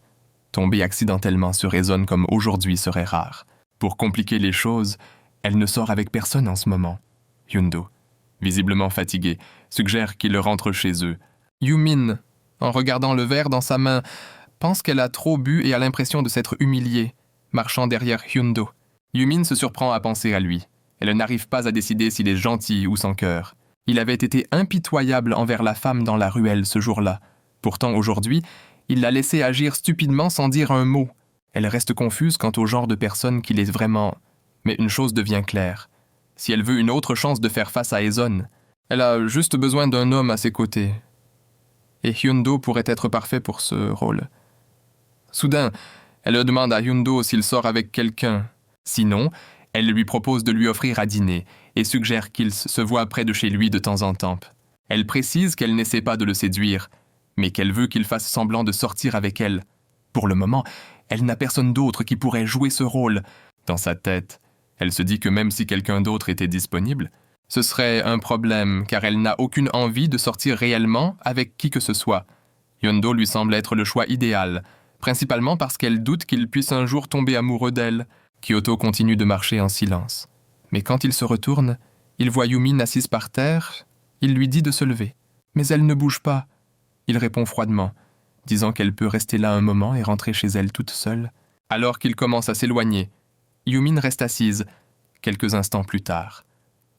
Tomber accidentellement sur Eson comme aujourd'hui serait rare. Pour compliquer les choses, elle ne sort avec personne en ce moment. Hyun-do, visiblement fatigué, suggère qu'ils rentrent chez eux. Yumin, en regardant le verre dans sa main, pense qu'elle a trop bu et a l'impression de s'être humiliée, marchant derrière Hyun-do. Yumin se surprend à penser à lui. Elle n'arrive pas à décider s'il est gentil ou sans cœur. Il avait été impitoyable envers la femme dans la ruelle ce jour-là. Pourtant, aujourd'hui, il l'a laissée agir stupidement sans dire un mot. Elle reste confuse quant au genre de personne qu'il est vraiment. Mais une chose devient claire. Si elle veut une autre chance de faire face à Eson, elle a juste besoin d'un homme à ses côtés. Et Hyun-do pourrait être parfait pour ce rôle. Soudain, elle demande à Hyun-do s'il sort avec quelqu'un. Sinon, elle lui propose de lui offrir à dîner et suggère qu'il se voit près de chez lui de temps en temps. Elle précise qu'elle n'essaie pas de le séduire, mais qu'elle veut qu'il fasse semblant de sortir avec elle. Pour le moment, elle n'a personne d'autre qui pourrait jouer ce rôle. Dans sa tête, elle se dit que même si quelqu'un d'autre était disponible, ce serait un problème car elle n'a aucune envie de sortir réellement avec qui que ce soit. Hyun-do lui semble être le choix idéal, principalement parce qu'elle doute qu'il puisse un jour tomber amoureux d'elle. Kyoto continue de marcher en silence. Mais quand il se retourne, il voit Yumin assise par terre. Il lui dit de se lever. Mais elle ne bouge pas. Il répond froidement, disant qu'elle peut rester là un moment et rentrer chez elle toute seule. Alors qu'il commence à s'éloigner, Yumin reste assise, quelques instants plus tard.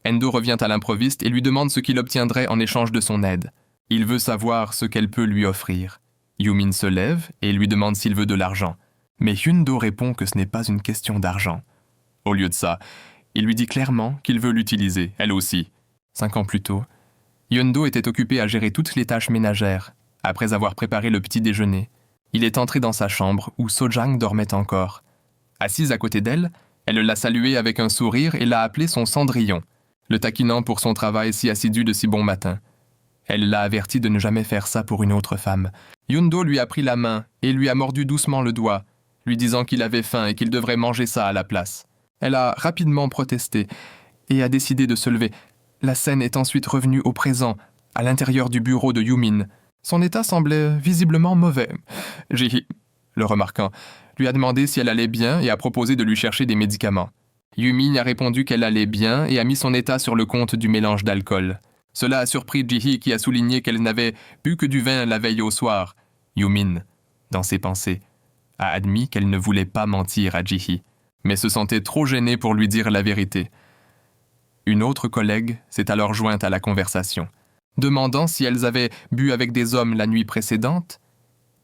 Endo revient à l'improviste et lui demande ce qu'il obtiendrait en échange de son aide. Il veut savoir ce qu'elle peut lui offrir. Yumin se lève et lui demande s'il veut de l'argent. Mais Hyun-do répond que ce n'est pas une question d'argent. Au lieu de ça, il lui dit clairement qu'il veut l'utiliser, elle aussi. 5 ans plus tôt, Hyun-do était occupé à gérer toutes les tâches ménagères. Après avoir préparé le petit déjeuner, il est entré dans sa chambre où Sojang dormait encore. Assise à côté d'elle, elle l'a salué avec un sourire et l'a appelé son Cendrillon, le taquinant pour son travail si assidu de si bon matin. Elle l'a averti de ne jamais faire ça pour une autre femme. Hyun-do lui a pris la main et lui a mordu doucement le doigt, lui disant qu'il avait faim et qu'il devrait manger ça à la place. Elle a rapidement protesté et a décidé de se lever. La scène est ensuite revenue au présent, à l'intérieur du bureau de Yumin. Son état semblait visiblement mauvais. Ji, le remarquant, lui a demandé si elle allait bien et a proposé de lui chercher des médicaments. Yumin a répondu qu'elle allait bien et a mis son état sur le compte du mélange d'alcool. Cela a surpris Ji qui a souligné qu'elle n'avait bu que du vin la veille au soir. Yumin, dans ses pensées, a admis qu'elle ne voulait pas mentir à Ji, mais se sentait trop gênée pour lui dire la vérité. Une autre collègue s'est alors jointe à la conversation. Demandant si elles avaient bu avec des hommes la nuit précédente,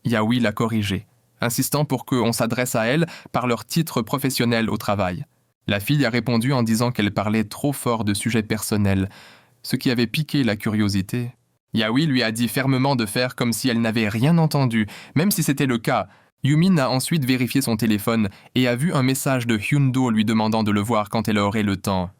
Yaoi l'a corrigée, insistant pour qu'on s'adresse à elle par leur titre professionnel au travail. La fille a répondu en disant qu'elle parlait trop fort de sujets personnels, ce qui avait piqué la curiosité. Yaoi lui a dit fermement de faire comme si elle n'avait rien entendu, même si c'était le cas. Yumin a ensuite vérifié son téléphone et a vu un message de Hyun-do lui demandant de le voir quand elle aurait le temps.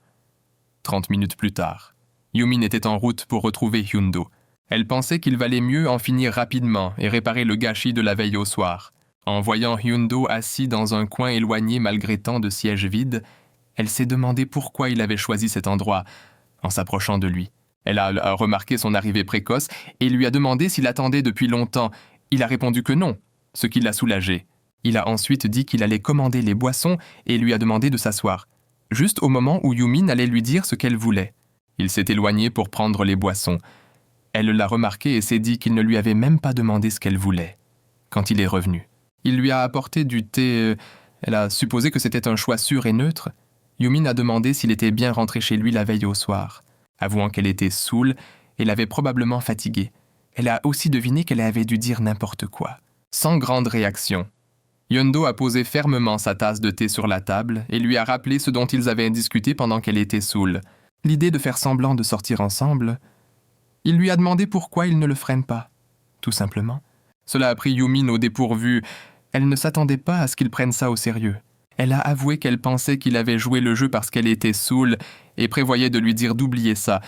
30 minutes plus tard, Yumin était en route pour retrouver Hyun-do. Elle pensait qu'il valait mieux en finir rapidement et réparer le gâchis de la veille au soir. En voyant Hyun-do assis dans un coin éloigné malgré tant de sièges vides, elle s'est demandé pourquoi il avait choisi cet endroit. En s'approchant de lui, elle a remarqué son arrivée précoce et lui a demandé s'il attendait depuis longtemps. Il a répondu que non, ce qui l'a soulagé. Il a ensuite dit qu'il allait commander les boissons et lui a demandé de s'asseoir, juste au moment où Yumin allait lui dire ce qu'elle voulait. Il s'est éloigné pour prendre les boissons. Elle l'a remarqué et s'est dit qu'il ne lui avait même pas demandé ce qu'elle voulait. Quand il est revenu, il lui a apporté du thé. Elle a supposé que c'était un choix sûr et neutre. Yumin a demandé s'il était bien rentré chez lui la veille au soir. Avouant qu'elle était saoule et l'avait probablement fatiguée, elle a aussi deviné qu'elle avait dû dire n'importe quoi. Sans grande réaction, Hyun-do a posé fermement sa tasse de thé sur la table et lui a rappelé ce dont ils avaient discuté pendant qu'elle était saoule. L'idée de faire semblant de sortir ensemble. Il lui a demandé pourquoi il ne le freine pas. Tout simplement. Cela a pris Yumin au dépourvu. Elle ne s'attendait pas à ce qu'il prenne ça au sérieux. Elle a avoué qu'elle pensait qu'il avait joué le jeu parce qu'elle était saoule et prévoyait de lui dire d'oublier ça.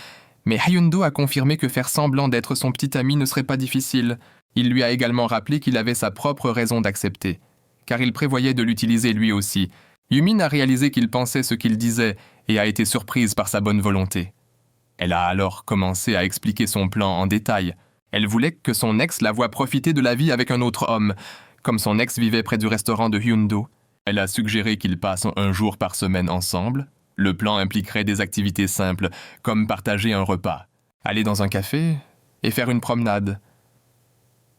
Mais Hyun-do a confirmé que faire semblant d'être son petit ami ne serait pas difficile. Il lui a également rappelé qu'il avait sa propre raison d'accepter, car il prévoyait de l'utiliser lui aussi. Yumin a réalisé qu'il pensait ce qu'il disait et a été surprise par sa bonne volonté. Elle a alors commencé à expliquer son plan en détail. Elle voulait que son ex la voie profiter de la vie avec un autre homme. Comme son ex vivait près du restaurant de Hyundo, elle a suggéré qu'ils passent un jour par semaine ensemble. Le plan impliquerait des activités simples, comme partager un repas, aller dans un café et faire une promenade.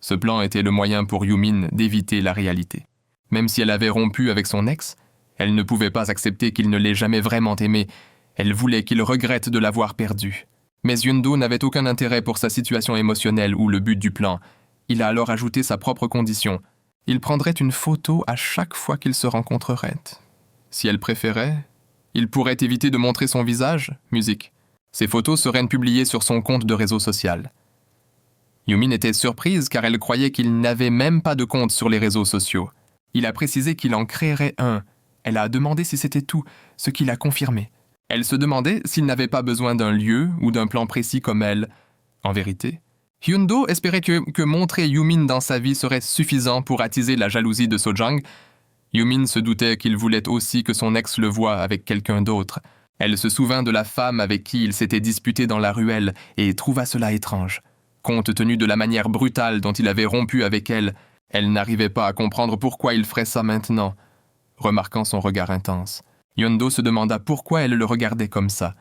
Ce plan était le moyen pour Yumin d'éviter la réalité. Même si elle avait rompu avec son ex, elle ne pouvait pas accepter qu'il ne l'ait jamais vraiment aimée. Elle voulait qu'il regrette de l'avoir perdue. Mais Hyundo n'avait aucun intérêt pour sa situation émotionnelle ou le but du plan. Il a alors ajouté sa propre condition. Il prendrait une photo à chaque fois qu'ils se rencontreraient. Si elle préférait, il pourrait éviter de montrer son visage, musique. Ces photos seraient publiées sur son compte de réseau social. Yumin était surprise car elle croyait qu'il n'avait même pas de compte sur les réseaux sociaux. Il a précisé qu'il en créerait un. Elle a demandé si c'était tout, ce qu'il a confirmé. Elle se demandait s'il n'avait pas besoin d'un lieu ou d'un plan précis comme elle. En vérité, Hyundo espérait que montrer Yumin dans sa vie serait suffisant pour attiser la jalousie de Sojang. Yumin se doutait qu'il voulait aussi que son ex le voie avec quelqu'un d'autre. Elle se souvint de la femme avec qui il s'était disputé dans la ruelle et trouva cela étrange. Compte tenu de la manière brutale dont il avait rompu avec elle, elle n'arrivait pas à comprendre pourquoi il ferait ça maintenant. Remarquant son regard intense, Hyundo se demanda pourquoi elle le regardait comme ça.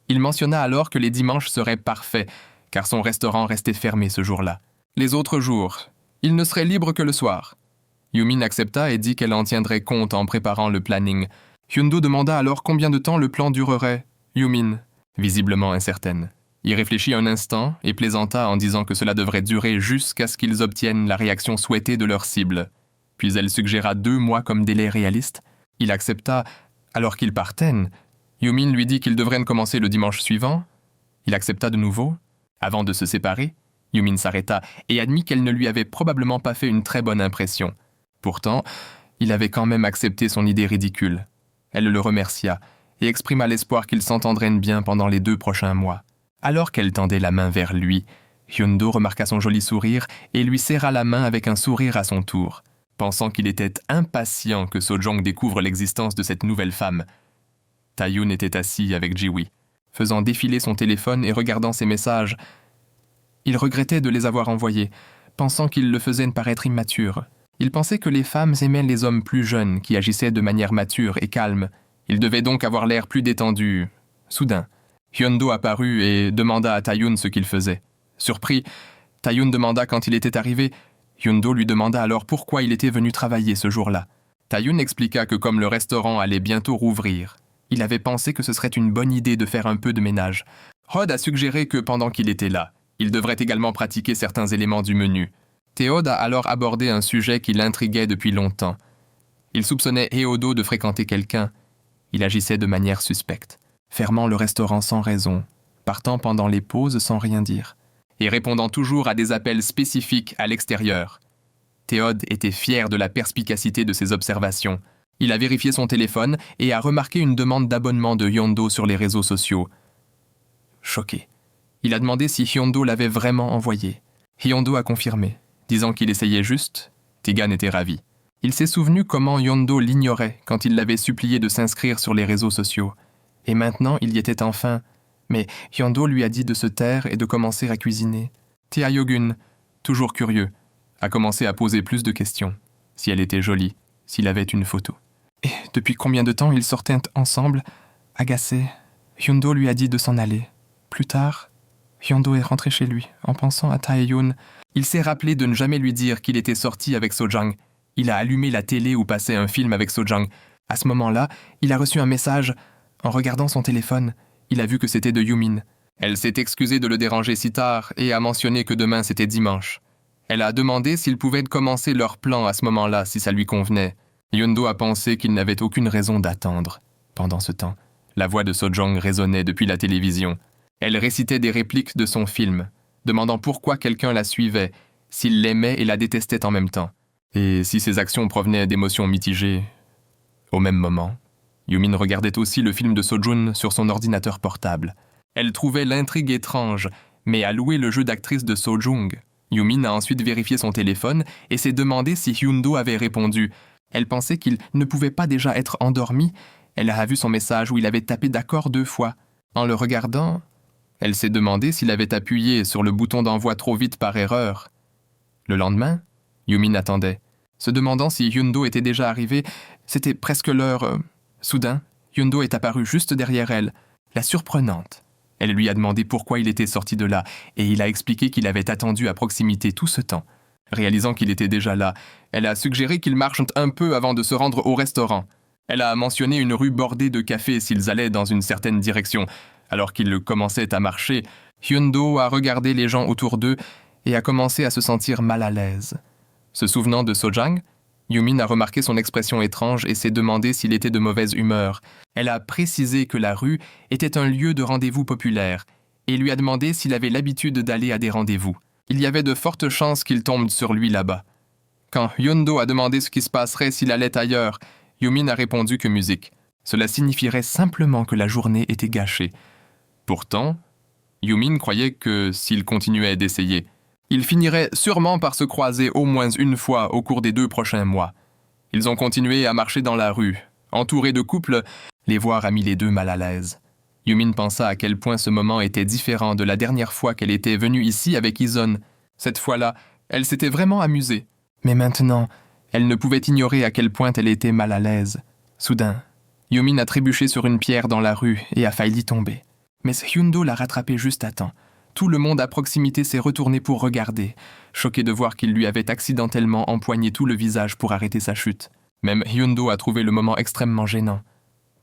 Il mentionna alors que les dimanches seraient parfaits, car son restaurant restait fermé ce jour-là. Les autres jours, il ne serait libre que le soir. Yumin accepta et dit qu'elle en tiendrait compte en préparant le planning. Hyundo demanda alors combien de temps le plan durerait. Yumin, visiblement incertaine, y réfléchit un instant et plaisanta en disant que cela devrait durer jusqu'à ce qu'ils obtiennent la réaction souhaitée de leur cible. Puis elle suggéra 2 mois comme délai réaliste. Il accepta alors qu'ils partaient. Yumin lui dit qu'ils devraient commencer le dimanche suivant. Il accepta de nouveau. Avant de se séparer, Yumin s'arrêta et admit qu'elle ne lui avait probablement pas fait une très bonne impression. Pourtant, il avait quand même accepté son idée ridicule. Elle le remercia et exprima l'espoir qu'ils s'entendraient bien pendant les 2 prochains mois. Alors qu'elle tendait la main vers lui, Hyundo remarqua son joli sourire et lui serra la main avec un sourire à son tour. Pensant qu'il était impatient que Sojong découvre l'existence de cette nouvelle femme, Taeyoon était assis avec Jiwi, faisant défiler son téléphone et regardant ses messages. Il regrettait de les avoir envoyés, pensant qu'il le faisait paraître immature. Il pensait que les femmes aimaient les hommes plus jeunes qui agissaient de manière mature et calme. Il devait donc avoir l'air plus détendu. Soudain, Hyundo apparut et demanda à Taeyoon ce qu'il faisait. Surpris, Taeyoon demanda quand il était arrivé. Hyundo lui demanda alors pourquoi il était venu travailler ce jour-là. Taeyoon expliqua que comme le restaurant allait bientôt rouvrir, il avait pensé que ce serait une bonne idée de faire un peu de ménage. Rod a suggéré que pendant qu'il était là, il devrait également pratiquer certains éléments du menu. Théod a alors abordé un sujet qui l'intriguait depuis longtemps. Il soupçonnait Heodo de fréquenter quelqu'un. Il agissait de manière suspecte, fermant le restaurant sans raison, partant pendant les pauses sans rien dire, et répondant toujours à des appels spécifiques à l'extérieur. Théod était fier de la perspicacité de ses observations. Il a vérifié son téléphone et a remarqué une demande d'abonnement de Hyundo sur les réseaux sociaux. Choqué, il a demandé si Hyundo l'avait vraiment envoyé. Hyundo a confirmé, disant qu'il essayait juste. Tegan était ravi. Il s'est souvenu comment Hyundo l'ignorait quand il l'avait supplié de s'inscrire sur les réseaux sociaux. Et maintenant, il y était enfin. Mais Hyundo lui a dit de se taire et de commencer à cuisiner. Taeyoon, toujours curieux, a commencé à poser plus de questions. Si elle était jolie, s'il avait une photo. Et depuis combien de temps ils sortaient ensemble, agacé. Hyundo lui a dit de s'en aller. Plus tard, Hyundo est rentré chez lui, en pensant à Taeyoon. Il s'est rappelé de ne jamais lui dire qu'il était sorti avec Sojang. Il a allumé la télé où passait un film avec Sojang. À ce moment-là, il a reçu un message. En regardant son téléphone, il a vu que c'était de Yumin. Elle s'est excusée de le déranger si tard et a mentionné que demain c'était dimanche. Elle a demandé s'ils pouvaient commencer leur plan à ce moment-là, si ça lui convenait. Hyundo a pensé qu'il n'avait aucune raison d'attendre. Pendant ce temps, la voix de Sojang résonnait depuis la télévision. Elle récitait des répliques de son film, demandant pourquoi quelqu'un la suivait, s'il l'aimait et la détestait en même temps, et si ses actions provenaient d'émotions mitigées. Au même moment, Yumin regardait aussi le film de Sojun sur son ordinateur portable. Elle trouvait l'intrigue étrange, mais a loué le jeu d'actrice de Sojung. Yumin a ensuite vérifié son téléphone et s'est demandé si Hyundo avait répondu. Elle pensait qu'il ne pouvait pas déjà être endormi. Elle a vu son message où il avait tapé d'accord 2 fois. En le regardant, elle s'est demandé s'il avait appuyé sur le bouton d'envoi trop vite par erreur. Le lendemain, Yumin attendait. Se demandant si Hyundo était déjà arrivé, c'était presque l'heure. Soudain, Hyundo est apparue juste derrière elle, la surprenante. Elle lui a demandé pourquoi il était sorti de là, et il a expliqué qu'il avait attendu à proximité tout ce temps. Réalisant qu'il était déjà là, elle a suggéré qu'ils marchent un peu avant de se rendre au restaurant. Elle a mentionné une rue bordée de cafés s'ils allaient dans une certaine direction. Alors qu'ils commençaient à marcher, Hyundo a regardé les gens autour d'eux et a commencé à se sentir mal à l'aise. Se souvenant de Sojang, Yumin a remarqué son expression étrange et s'est demandé s'il était de mauvaise humeur. Elle a précisé que la rue était un lieu de rendez-vous populaire et lui a demandé s'il avait l'habitude d'aller à des rendez-vous. Il y avait de fortes chances qu'il tombe sur lui là-bas. Quand Hyundo a demandé ce qui se passerait s'il allait ailleurs, Yumin a répondu que musique. Cela signifierait simplement que la journée était gâchée. Pourtant, Yumin croyait que s'il continuait d'essayer, ils finiraient sûrement par se croiser au moins une fois au cours des 2 prochains mois. Ils ont continué à marcher dans la rue. Entourés de couples, les voir a mis les deux mal à l'aise. Yumin pensa à quel point ce moment était différent de la dernière fois qu'elle était venue ici avec Izon. Cette fois-là, elle s'était vraiment amusée. Mais maintenant, elle ne pouvait ignorer à quel point elle était mal à l'aise. Soudain, Yumin a trébuché sur une pierre dans la rue et a failli tomber. Mais Hyundo l'a rattrapé juste à temps. Tout le monde à proximité s'est retourné pour regarder, choqué de voir qu'il lui avait accidentellement empoigné tout le visage pour arrêter sa chute. Même Hyundo a trouvé le moment extrêmement gênant.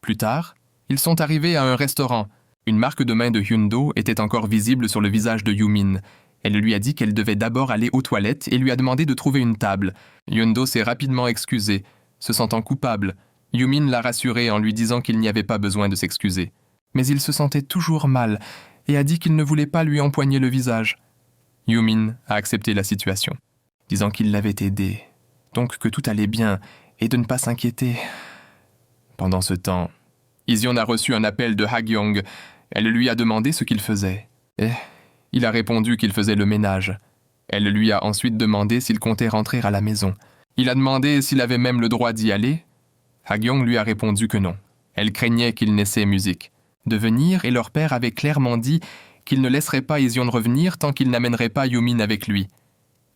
Plus tard, ils sont arrivés à un restaurant. Une marque de main de Hyundo était encore visible sur le visage de Yumin. Elle lui a dit qu'elle devait d'abord aller aux toilettes et lui a demandé de trouver une table. Hyundo s'est rapidement excusé, se sentant coupable. Yumin l'a rassuré en lui disant qu'il n'y avait pas besoin de s'excuser. Mais il se sentait toujours mal et a dit qu'il ne voulait pas lui empoigner le visage. Yumin a accepté la situation, disant qu'il l'avait aidé, donc que tout allait bien et de ne pas s'inquiéter. Pendant ce temps, Izyon a reçu un appel de Hagyong. Elle lui a demandé ce qu'il faisait. Et il a répondu qu'il faisait le ménage. Elle lui a ensuite demandé s'il comptait rentrer à la maison. Il a demandé s'il avait même le droit d'y aller. Hagyong lui a répondu que non. Elle craignait qu'il n'essaie musique de venir et leur père avait clairement dit qu'il ne laisserait pas Izyon revenir tant qu'il n'amènerait pas Yumin avec lui.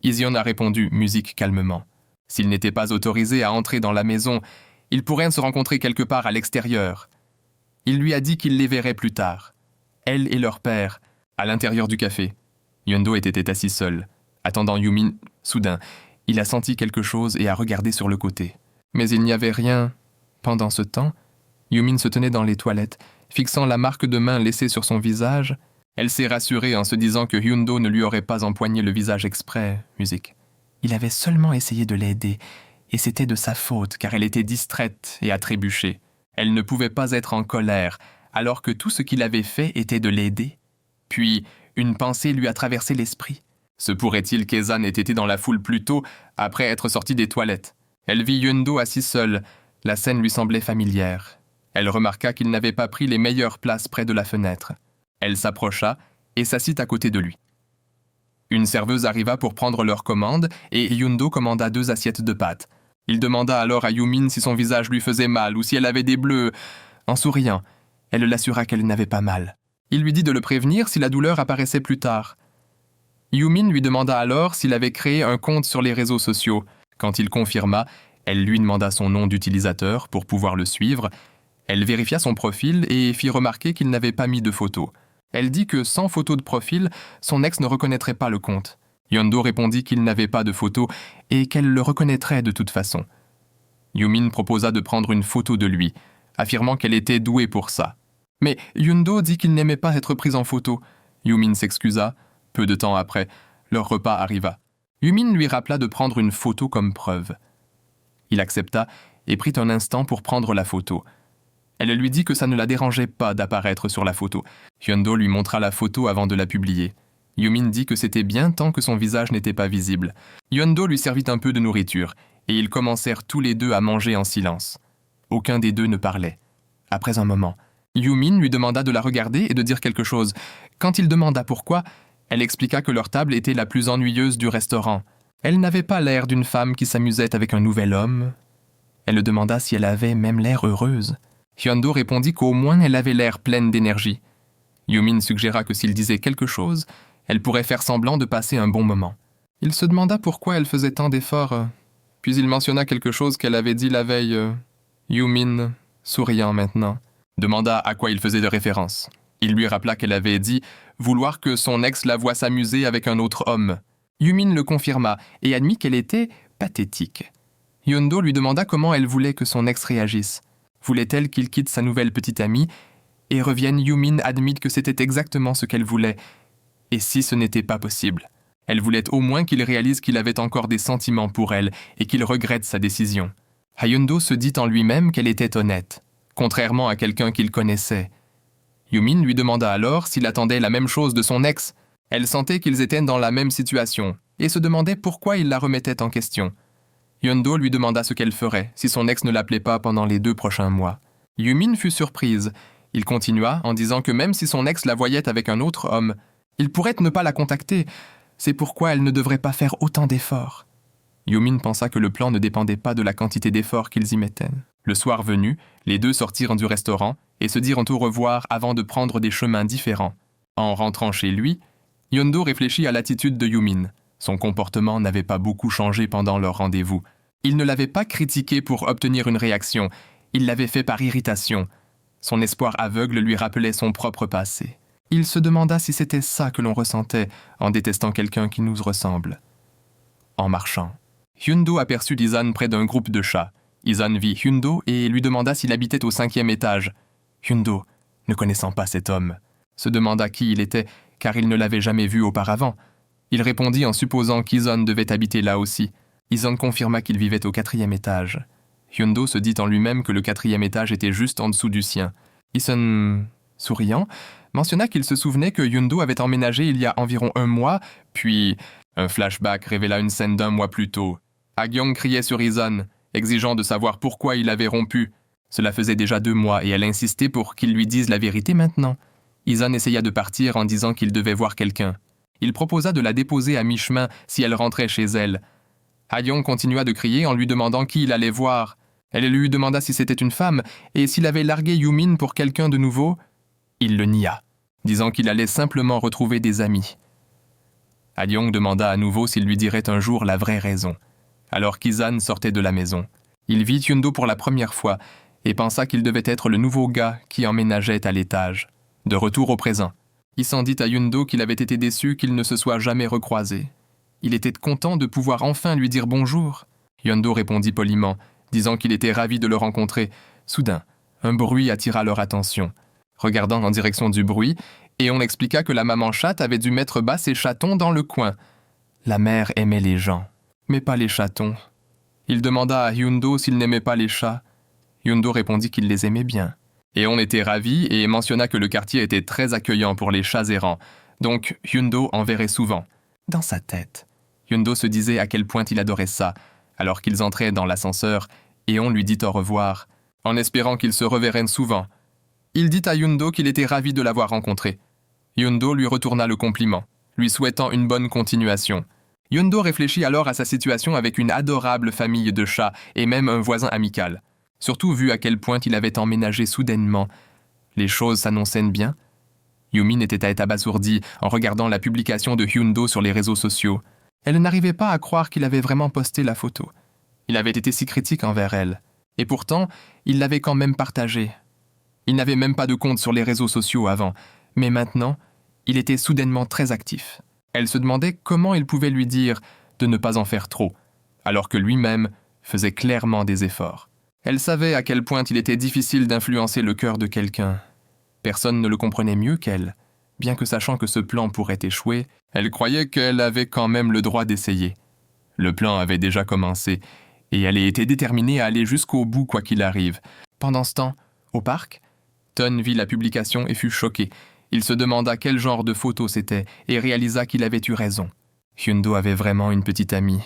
Izyon a répondu musique calmement. S'il n'était pas autorisé à entrer dans la maison, ils pourraient se rencontrer quelque part à l'extérieur. Il lui a dit qu'il les verrait plus tard. Elle et leur père, à l'intérieur du café. Hyundo était assis seul, attendant Yumin. Soudain, il a senti quelque chose et a regardé sur le côté. Mais il n'y avait rien. Pendant ce temps, Yumin se tenait dans les toilettes, fixant la marque de main laissée sur son visage. Elle s'est rassurée en se disant que Hyundo ne lui aurait pas empoigné le visage exprès. Musique. Il avait seulement essayé de l'aider, et c'était de sa faute car elle était distraite et a trébuché. Elle ne pouvait pas être en colère, alors que tout ce qu'il avait fait était de l'aider. Puis, une pensée lui a traversé l'esprit. Se pourrait-il qu'Ezan ait été dans la foule plus tôt, après être sorti des toilettes? Elle vit Hyundo assis seul. La scène lui semblait familière. Elle remarqua qu'il n'avait pas pris les meilleures places près de la fenêtre. Elle s'approcha et s'assit à côté de lui. Une serveuse arriva pour prendre leur commande et Hyundo commanda 2 assiettes de pâtes. Il demanda alors à Yumin si son visage lui faisait mal ou si elle avait des bleus. En souriant, elle l'assura qu'elle n'avait pas mal. Il lui dit de le prévenir si la douleur apparaissait plus tard. Yumin lui demanda alors s'il avait créé un compte sur les réseaux sociaux. Quand il confirma, elle lui demanda son nom d'utilisateur pour pouvoir le suivre. Elle vérifia son profil et fit remarquer qu'il n'avait pas mis de photo. Elle dit que sans photo de profil, son ex ne reconnaîtrait pas le compte. Hyundo répondit qu'il n'avait pas de photo et qu'elle le reconnaîtrait de toute façon. Yumin proposa de prendre une photo de lui, affirmant qu'elle était douée pour ça. Mais Hyundo dit qu'il n'aimait pas être pris en photo. Yumin s'excusa. Peu de temps après, leur repas arriva. Yumin lui rappela de prendre une photo comme preuve. Il accepta et prit un instant pour prendre la photo. Elle lui dit que ça ne la dérangeait pas d'apparaître sur la photo. Hyundo lui montra la photo avant de la publier. Yumin dit que c'était bien tant que son visage n'était pas visible. Hyundo lui servit un peu de nourriture, et ils commencèrent tous les deux à manger en silence. Aucun des deux ne parlait. Après un moment, Yumin lui demanda de la regarder et de dire quelque chose. Quand il demanda pourquoi, elle expliqua que leur table était la plus ennuyeuse du restaurant. Elle n'avait pas l'air d'une femme qui s'amusait avec un nouvel homme. Elle le demanda si elle avait même l'air heureuse. Hyun-do répondit qu'au moins elle avait l'air pleine d'énergie. Yumin suggéra que s'il disait quelque chose, elle pourrait faire semblant de passer un bon moment. Il se demanda pourquoi elle faisait tant d'efforts, puis il mentionna quelque chose qu'elle avait dit la veille. Yumin, souriant maintenant, demanda à quoi il faisait de référence. Il lui rappela qu'elle avait dit vouloir que son ex la voie s'amuser avec un autre homme. Yumin le confirma et admit qu'elle était pathétique. Hyun-do lui demanda comment elle voulait que son ex réagisse. Voulait-elle qu'il quitte sa nouvelle petite amie et revienne? Yumin admit que c'était exactement ce qu'elle voulait. Et si ce n'était pas possible? Elle voulait au moins qu'il réalise qu'il avait encore des sentiments pour elle et qu'il regrette sa décision. Hyun-do se dit en lui-même qu'elle était honnête, contrairement à quelqu'un qu'il connaissait. Yumin lui demanda alors s'il attendait la même chose de son ex. Elle sentait qu'ils étaient dans la même situation et se demandait pourquoi il la remettait en question. Hyun-do lui demanda ce qu'elle ferait si son ex ne l'appelait pas pendant les 2 prochains mois. Yumin fut surprise. Il continua en disant que même si son ex la voyait avec un autre homme, il pourrait ne pas la contacter. C'est pourquoi elle ne devrait pas faire autant d'efforts. Yumin pensa que le plan ne dépendait pas de la quantité d'efforts qu'ils y mettaient. Le soir venu, les deux sortirent du restaurant et se dirent au revoir avant de prendre des chemins différents. En rentrant chez lui, Hyun-do réfléchit à l'attitude de Yumin. Son comportement n'avait pas beaucoup changé pendant leur rendez-vous. Il ne l'avait pas critiqué pour obtenir une réaction, il l'avait fait par irritation. Son espoir aveugle lui rappelait son propre passé. Il se demanda si c'était ça que l'on ressentait en détestant quelqu'un qui nous ressemble. En marchant, Hyun-do aperçut Isan près d'un groupe de chats. Isan vit Hyun-do et lui demanda s'il habitait au 5e étage. Hyun-do, ne connaissant pas cet homme, se demanda qui il était, car il ne l'avait jamais vu auparavant. Il répondit en supposant qu'Isan devait habiter là aussi. Isan confirma qu'il vivait au 4e étage. Hyun-do se dit en lui-même que le 4e étage était juste en dessous du sien. Isan, souriant, mentionna qu'il se souvenait que Hyun-do avait emménagé il y a environ 1 mois, puis un flashback révéla une scène d'1 mois plus tôt. Ha-gyong criait sur Isan, exigeant de savoir pourquoi il avait rompu. Cela faisait déjà 2 mois et elle insistait pour qu'il lui dise la vérité maintenant. Isan essaya de partir en disant qu'il devait voir quelqu'un. Il proposa de la déposer à mi-chemin si elle rentrait chez elle. Ha-gyong continua de crier en lui demandant qui il allait voir. Elle lui demanda si c'était une femme et s'il avait largué Yumin pour quelqu'un de nouveau. Il le nia, disant qu'il allait simplement retrouver des amis. Ha-gyong demanda à nouveau s'il lui dirait un jour la vraie raison. Alors qu'Isan sortait de la maison, il vit Hyun-do pour la première fois et pensa qu'il devait être le nouveau gars qui emménageait à l'étage. De retour au présent, Isan dit à Hyun-do qu'il avait été déçu qu'ils ne se soient jamais recroisés. Il était content de pouvoir enfin lui dire bonjour. Hyun-do répondit poliment, disant qu'il était ravi de le rencontrer. Soudain, un bruit attira leur attention. Regardant en direction du bruit, et on expliqua que la maman chatte avait dû mettre bas ses chatons dans le coin. La mère aimait les gens, mais pas les chatons. Il demanda à Hyun-do s'il n'aimait pas les chats. Hyun-do répondit qu'il les aimait bien. Et on était ravis et mentionna que le quartier était très accueillant pour les chats errants, donc Hyun-do en verrait souvent. Dans sa tête, Hyun-do se disait à quel point il adorait ça, alors qu'ils entraient dans l'ascenseur, et on lui dit au revoir, en espérant qu'ils se reverraient souvent. Il dit à Hyun-do qu'il était ravi de l'avoir rencontré. Hyun-do lui retourna le compliment, lui souhaitant une bonne continuation. Hyun-do réfléchit alors à sa situation avec une adorable famille de chats et même un voisin amical. Surtout vu à quel point il avait emménagé soudainement. Les choses s'annonçaient bien. Yumin était abasourdie en regardant la publication de Hyun-do sur les réseaux sociaux. Elle n'arrivait pas à croire qu'il avait vraiment posté la photo. Il avait été si critique envers elle. Et pourtant, il l'avait quand même partagée. Il n'avait même pas de compte sur les réseaux sociaux avant, mais maintenant, il était soudainement très actif. Elle se demandait comment il pouvait lui dire de ne pas en faire trop, alors que lui-même faisait clairement des efforts. Elle savait à quel point il était difficile d'influencer le cœur de quelqu'un. Personne ne le comprenait mieux qu'elle. Bien que sachant que ce plan pourrait échouer, elle croyait qu'elle avait quand même le droit d'essayer. Le plan avait déjà commencé, et elle était déterminée à aller jusqu'au bout quoi qu'il arrive. Pendant ce temps, au parc, Ton vit la publication et fut choqué. Il se demanda quel genre de photo c'était et réalisa qu'il avait eu raison. Hyun-do avait vraiment une petite amie.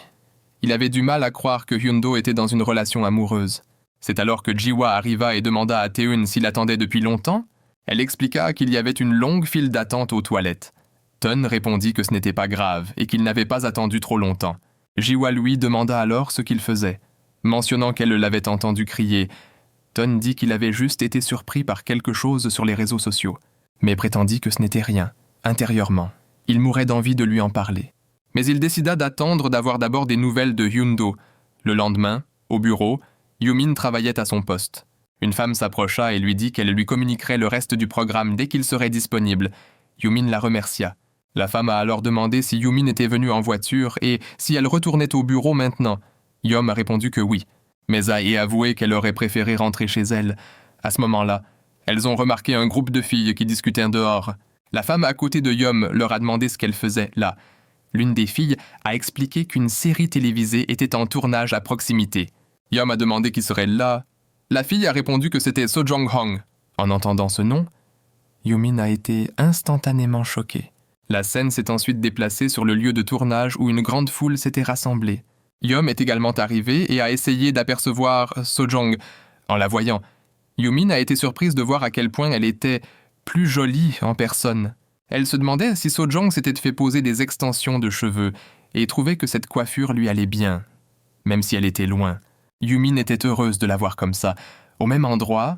Il avait du mal à croire que Hyun-do était dans une relation amoureuse. C'est alors que Jiwa arriva et demanda à Taeun s'il attendait depuis longtemps. Elle expliqua qu'il y avait une longue file d'attente aux toilettes. Ton répondit que ce n'était pas grave et qu'il n'avait pas attendu trop longtemps. Jiwa lui demanda alors ce qu'il faisait. Mentionnant qu'elle l'avait entendu crier, Ton dit qu'il avait juste été surpris par quelque chose sur les réseaux sociaux, mais prétendit que ce n'était rien, intérieurement. Il mourait d'envie de lui en parler. Mais il décida d'attendre d'avoir d'abord des nouvelles de Hyun-do. Le lendemain, au bureau, Yoo-min travaillait à son poste. Une femme s'approcha et lui dit qu'elle lui communiquerait le reste du programme dès qu'il serait disponible. Yoo-min la remercia. La femme a alors demandé si Yoo-min était venue en voiture et si elle retournait au bureau maintenant. Yom a répondu que oui, mais a avoué qu'elle aurait préféré rentrer chez elle. À ce moment-là, elles ont remarqué un groupe de filles qui discutaient dehors. La femme à côté de Yom leur a demandé ce qu'elle faisait là. L'une des filles a expliqué qu'une série télévisée était en tournage à proximité. Yom a demandé qui serait là. La fille a répondu que c'était So Jong-hong. En entendant ce nom, Yoo-min a été instantanément choquée. La scène s'est ensuite déplacée sur le lieu de tournage où une grande foule s'était rassemblée. Yom est également arrivé et a essayé d'apercevoir So-jong. En la voyant, Yoo-min a été surprise de voir à quel point elle était plus jolie en personne. Elle se demandait si So-jong s'était fait poser des extensions de cheveux et trouvait que cette coiffure lui allait bien, même si elle était loin. Yoo-min était heureuse de la voir comme ça. Au même endroit,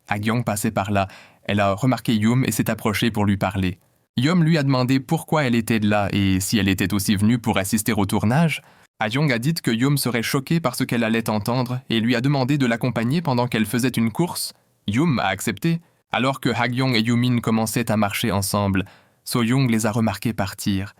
Ha-gyong passait par là. Elle a remarqué Yum et s'est approchée pour lui parler. Yum lui a demandé pourquoi elle était là et si elle était aussi venue pour assister au tournage. Ha-gyong a dit que Yum serait choquée par ce qu'elle allait entendre et lui a demandé de l'accompagner pendant qu'elle faisait une course. Yum a accepté. Alors que Ha-gyong et Yoo-min commençaient à marcher ensemble, So-young les a remarqués partir.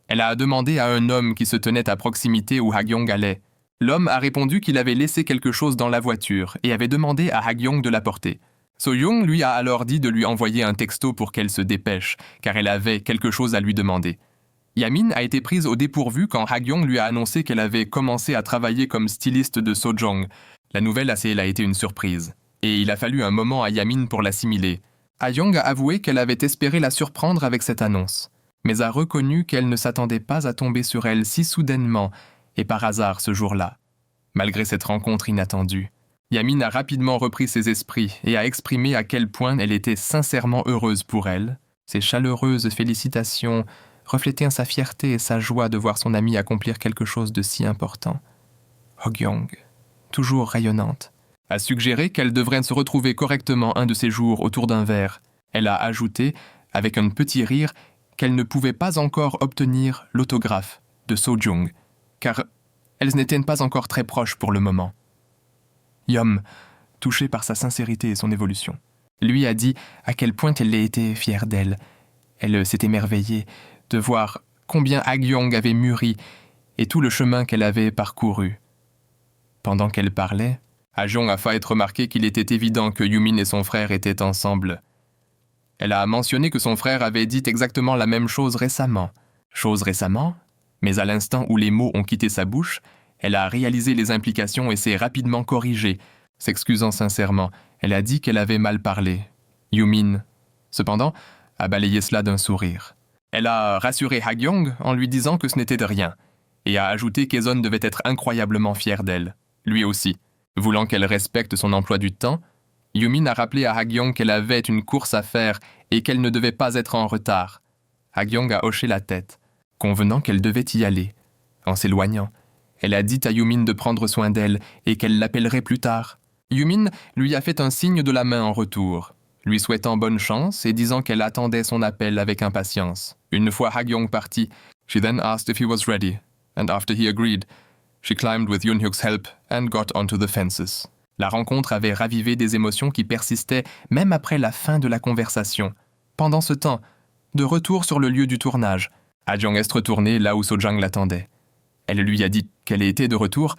Elle a demandé à un homme qui se tenait à proximité où Ha-gyong allait. L'homme a répondu qu'il avait laissé quelque chose dans la voiture et avait demandé à Ha-gyong de l'apporter. So-young lui a alors dit de lui envoyer un texto pour qu'elle se dépêche, car elle avait quelque chose à lui demander. Yamin a été prise au dépourvu quand Ha-gyong lui a annoncé qu'elle avait commencé à travailler comme styliste de So-jong. La nouvelle a été une surprise, et il a fallu un moment à Yamin pour l'assimiler. Ha-gyong a avoué qu'elle avait espéré la surprendre avec cette annonce, mais a reconnu qu'elle ne s'attendait pas à tomber sur elle si soudainement et par hasard ce jour-là. Malgré cette rencontre inattendue, Yamin a rapidement repris ses esprits et a exprimé à quel point elle était sincèrement heureuse pour elle. Ses chaleureuses félicitations reflétaient sa fierté et sa joie de voir son amie accomplir quelque chose de si important. Ha-gyong, toujours rayonnante, a suggéré qu'elle devrait se retrouver correctement un de ces jours autour d'un verre. Elle a ajouté, avec un petit rire, qu'elle ne pouvait pas encore obtenir l'autographe de So-jong, car elles n'étaient pas encore très proches pour le moment. Yum, touché par sa sincérité et son évolution, lui a dit à quel point elle était fière d'elle. Elle s'est émerveillée de voir combien Ha-gyong avait mûri et tout le chemin qu'elle avait parcouru. Pendant qu'elle parlait, Ha-gyong a fait remarquer qu'il était évident que Yoo-min et son frère étaient ensemble. Elle a mentionné que son frère avait dit exactement la même chose récemment. Chose récemment, mais à l'instant où les mots ont quitté sa bouche, elle a réalisé les implications et s'est rapidement corrigée. S'excusant sincèrement, elle a dit qu'elle avait mal parlé. Yoo-min, cependant, a balayé cela d'un sourire. Elle a rassuré Ha-gyong en lui disant que ce n'était de rien, et a ajouté qu'Eson devait être incroyablement fier d'elle. Lui aussi. Voulant qu'elle respecte son emploi du temps, Yoo-min a rappelé à Ha-gyong qu'elle avait une course à faire et qu'elle ne devait pas être en retard. Ha-gyong a hoché la tête, convenant qu'elle devait y aller. En s'éloignant, elle a dit à Yoo-min de prendre soin d'elle et qu'elle l'appellerait plus tard. Yoo-min lui a fait un signe de la main en retour, lui souhaitant bonne chance et disant qu'elle attendait son appel avec impatience. Une fois Ha-gyong parti, she then asked if he was ready, and after he agreed, she climbed with Yoon-hyuk's help and got onto the fences. La rencontre avait ravivé des émotions qui persistaient même après la fin de la conversation. Pendant ce temps, de retour sur le lieu du tournage, Ha-gyong est retournée là où So-jang l'attendait. Elle lui a dit qu'elle était de retour,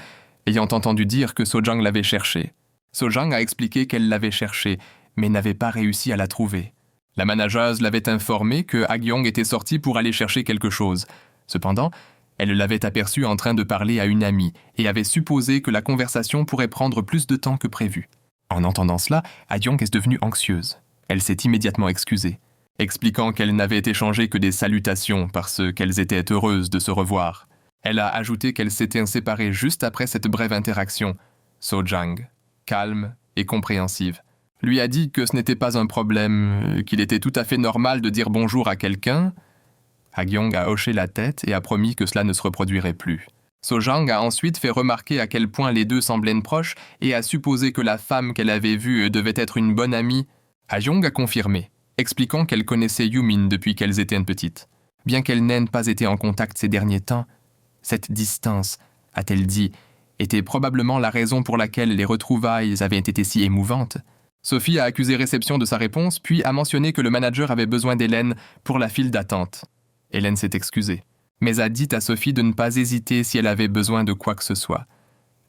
ayant entendu dire que So-jang l'avait cherchée. So-jang a expliqué qu'elle l'avait cherchée, mais n'avait pas réussi à la trouver. La manageuse l'avait informé que Ha-gyong était sortie pour aller chercher quelque chose. Cependant, elle l'avait aperçue en train de parler à une amie et avait supposé que la conversation pourrait prendre plus de temps que prévu. En entendant cela, Ha-gyong est devenue anxieuse. Elle s'est immédiatement excusée, expliquant qu'elle n'avait échangé que des salutations parce qu'elles étaient heureuses de se revoir. Elle a ajouté qu'elle s'était séparée juste après cette brève interaction. So-jang, calme et compréhensive, lui a dit que ce n'était pas un problème, qu'il était tout à fait normal de dire bonjour à quelqu'un. Ha-gyong a hoché la tête et a promis que cela ne se reproduirait plus. Sojang a ensuite fait remarquer à quel point les deux semblaient proches et a supposé que la femme qu'elle avait vue devait être une bonne amie. Ha-young a confirmé, expliquant qu'elle connaissait Yumin depuis qu'elles étaient petites. Bien qu'elles n'aient pas été en contact ces derniers temps, cette distance, a-t-elle dit, était probablement la raison pour laquelle les retrouvailles avaient été si émouvantes. Sophie a accusé réception de sa réponse, puis a mentionné que le manager avait besoin d'Hélène pour la file d'attente. Hélène s'est excusée, mais a dit à Sophie de ne pas hésiter si elle avait besoin de quoi que ce soit.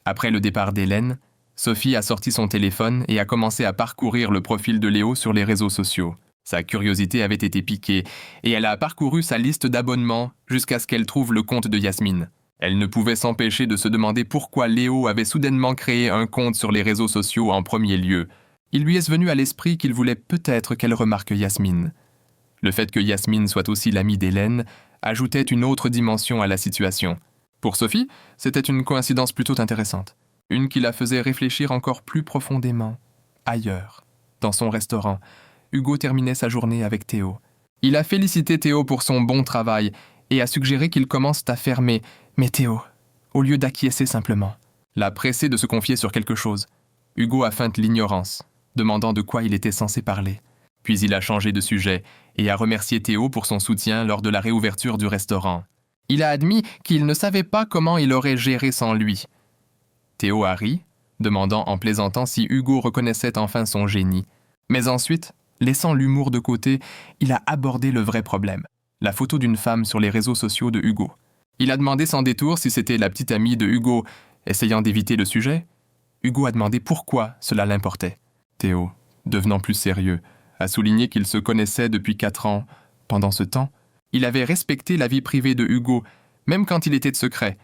Après le départ d'Hélène, Sophie a sorti son téléphone et a commencé à parcourir le profil de Léo sur les réseaux sociaux. Sa curiosité avait été piquée, et elle a parcouru sa liste d'abonnements jusqu'à ce qu'elle trouve le compte de Yasmine. Elle ne pouvait s'empêcher de se demander pourquoi Léo avait soudainement créé un compte sur les réseaux sociaux en premier lieu. Il lui est venu à l'esprit qu'il voulait peut-être qu'elle remarque Yasmine. Le fait que Yasmine soit aussi l'amie d'Hélène ajoutait une autre dimension à la situation. Pour Sophie, c'était une coïncidence plutôt intéressante. Une qui la faisait réfléchir encore plus profondément. Ailleurs, dans son restaurant, Hugo terminait sa journée avec Théo. Il a félicité Théo pour son bon travail et a suggéré qu'il commence à fermer. Mais Théo, au lieu d'acquiescer simplement, l'a pressé de se confier sur quelque chose. Hugo a feint l'ignorance, demandant de quoi il était censé parler. Puis il a changé de sujet et a remercié Théo pour son soutien lors de la réouverture du restaurant. Il a admis qu'il ne savait pas comment il aurait géré sans lui. Théo a ri, demandant en plaisantant si Hugo reconnaissait enfin son génie. Mais ensuite, laissant l'humour de côté, il a abordé le vrai problème, la photo d'une femme sur les réseaux sociaux de Hugo. Il a demandé sans détour si c'était la petite amie de Hugo, essayant d'éviter le sujet. Hugo a demandé pourquoi cela l'importait. Théo, devenant plus sérieux, a souligné qu'ils se connaissaient depuis 4 ans. Pendant ce temps, il avait respecté la vie privée de Hugo, même quand il était secret.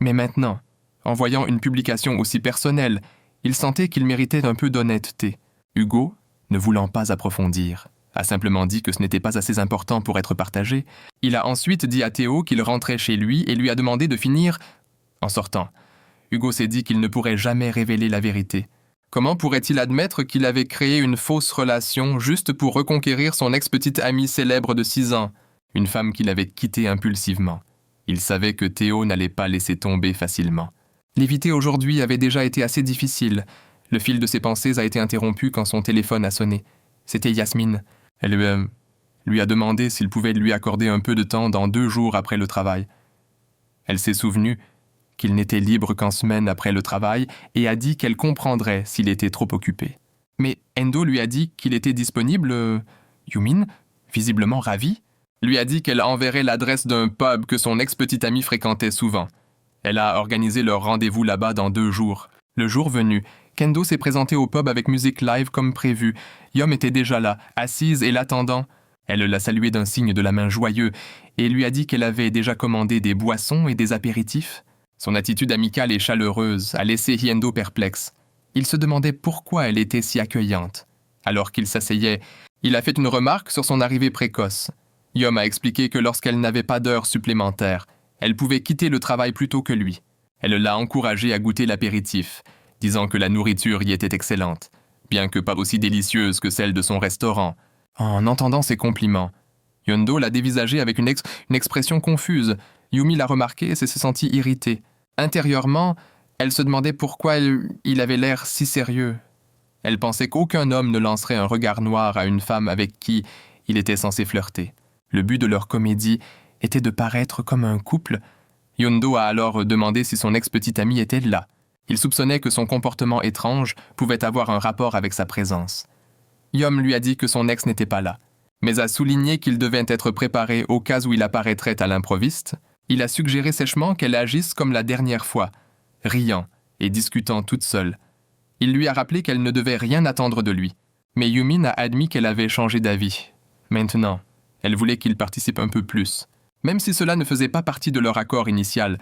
Mais maintenant, en voyant une publication aussi personnelle, il sentait qu'il méritait un peu d'honnêteté. Hugo, ne voulant pas approfondir, a simplement dit que ce n'était pas assez important pour être partagé. Il a ensuite dit à Théo qu'il rentrait chez lui et lui a demandé de finir en sortant. Hugo s'est dit qu'il ne pourrait jamais révéler la vérité. Comment pourrait-il admettre qu'il avait créé une fausse relation juste pour reconquérir son ex-petite amie célèbre de 6 ans, une femme qu'il avait quittée impulsivement? Il savait que Théo n'allait pas laisser tomber facilement. L'éviter aujourd'hui avait déjà été assez difficile. Le fil de ses pensées a été interrompu quand son téléphone a sonné. C'était Yasmine. Elle lui a demandé s'il pouvait lui accorder un peu de temps dans 2 jours après le travail. Elle s'est souvenue qu'il n'était libre qu'en semaine après le travail et a dit qu'elle comprendrait s'il était trop occupé. Mais Endo lui a dit qu'il était disponible. Yumin, visiblement ravie, lui a dit qu'elle enverrait l'adresse d'un pub que son ex-petite amie fréquentait souvent. Elle a organisé leur rendez-vous là-bas dans 2 jours. Le jour venu, Kendo s'est présenté au pub avec musique live comme prévu. Yom était déjà là, assise et l'attendant. Elle l'a salué d'un signe de la main joyeux et lui a dit qu'elle avait déjà commandé des boissons et des apéritifs. Son attitude amicale et chaleureuse a laissé Hyendo perplexe. Il se demandait pourquoi elle était si accueillante. Alors qu'il s'asseyait, il a fait une remarque sur son arrivée précoce. Yom a expliqué que lorsqu'elle n'avait pas d'heures supplémentaires, elle pouvait quitter le travail plus tôt que lui. Elle l'a encouragé à goûter l'apéritif, disant que la nourriture y était excellente, bien que pas aussi délicieuse que celle de son restaurant. En entendant ces compliments, Hyendo l'a dévisagé avec une expression confuse. Yumi l'a remarqué et s'est sentie irritée. Intérieurement, elle se demandait pourquoi il avait l'air si sérieux. Elle pensait qu'aucun homme ne lancerait un regard noir à une femme avec qui il était censé flirter. Le but de leur comédie était de paraître comme un couple. Hyendo a alors demandé si son ex-petite amie était là. Il soupçonnait que son comportement étrange pouvait avoir un rapport avec sa présence. Yom lui a dit que son ex n'était pas là, mais a souligné qu'il devait être préparé au cas où il apparaîtrait à l'improviste. Il a suggéré sèchement qu'elle agisse comme la dernière fois, riant et discutant toute seule. Il lui a rappelé qu'elle ne devait rien attendre de lui, mais Yumin a admis qu'elle avait changé d'avis. Maintenant, elle voulait qu'il participe un peu plus. Même si cela ne faisait pas partie de leur accord initial,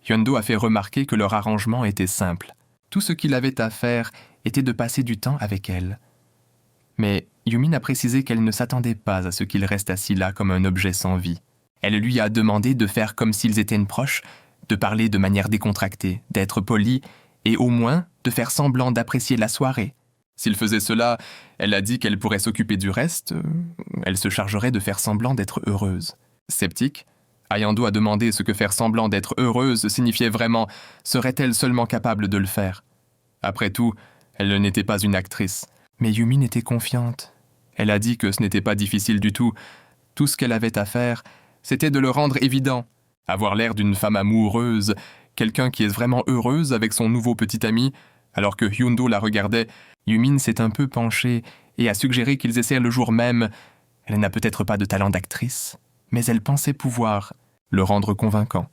Hyendo a fait remarquer que leur arrangement était simple. Tout ce qu'il avait à faire était de passer du temps avec elle. Mais Yumin a précisé qu'elle ne s'attendait pas à ce qu'il reste assis là comme un objet sans vie. Elle lui a demandé de faire comme s'ils étaient proches, de parler de manière décontractée, d'être poli et au moins de faire semblant d'apprécier la soirée. S'il faisait cela, elle a dit qu'elle pourrait s'occuper du reste, elle se chargerait de faire semblant d'être heureuse. Sceptique, Ayando a demandé ce que faire semblant d'être heureuse signifiait vraiment, serait-elle seulement capable de le faire? Après tout, elle n'était pas une actrice. Mais Yumin était confiante. Elle a dit que ce n'était pas difficile du tout. Tout ce qu'elle avait à faire, c'était de le rendre évident. Avoir l'air d'une femme amoureuse, quelqu'un qui est vraiment heureuse avec son nouveau petit ami. Alors que Hyundo la regardait, Yumin s'est un peu penchée et a suggéré qu'ils essayent le jour même. Elle n'a peut-être pas de talent d'actrice, mais elle pensait pouvoir le rendre convaincant.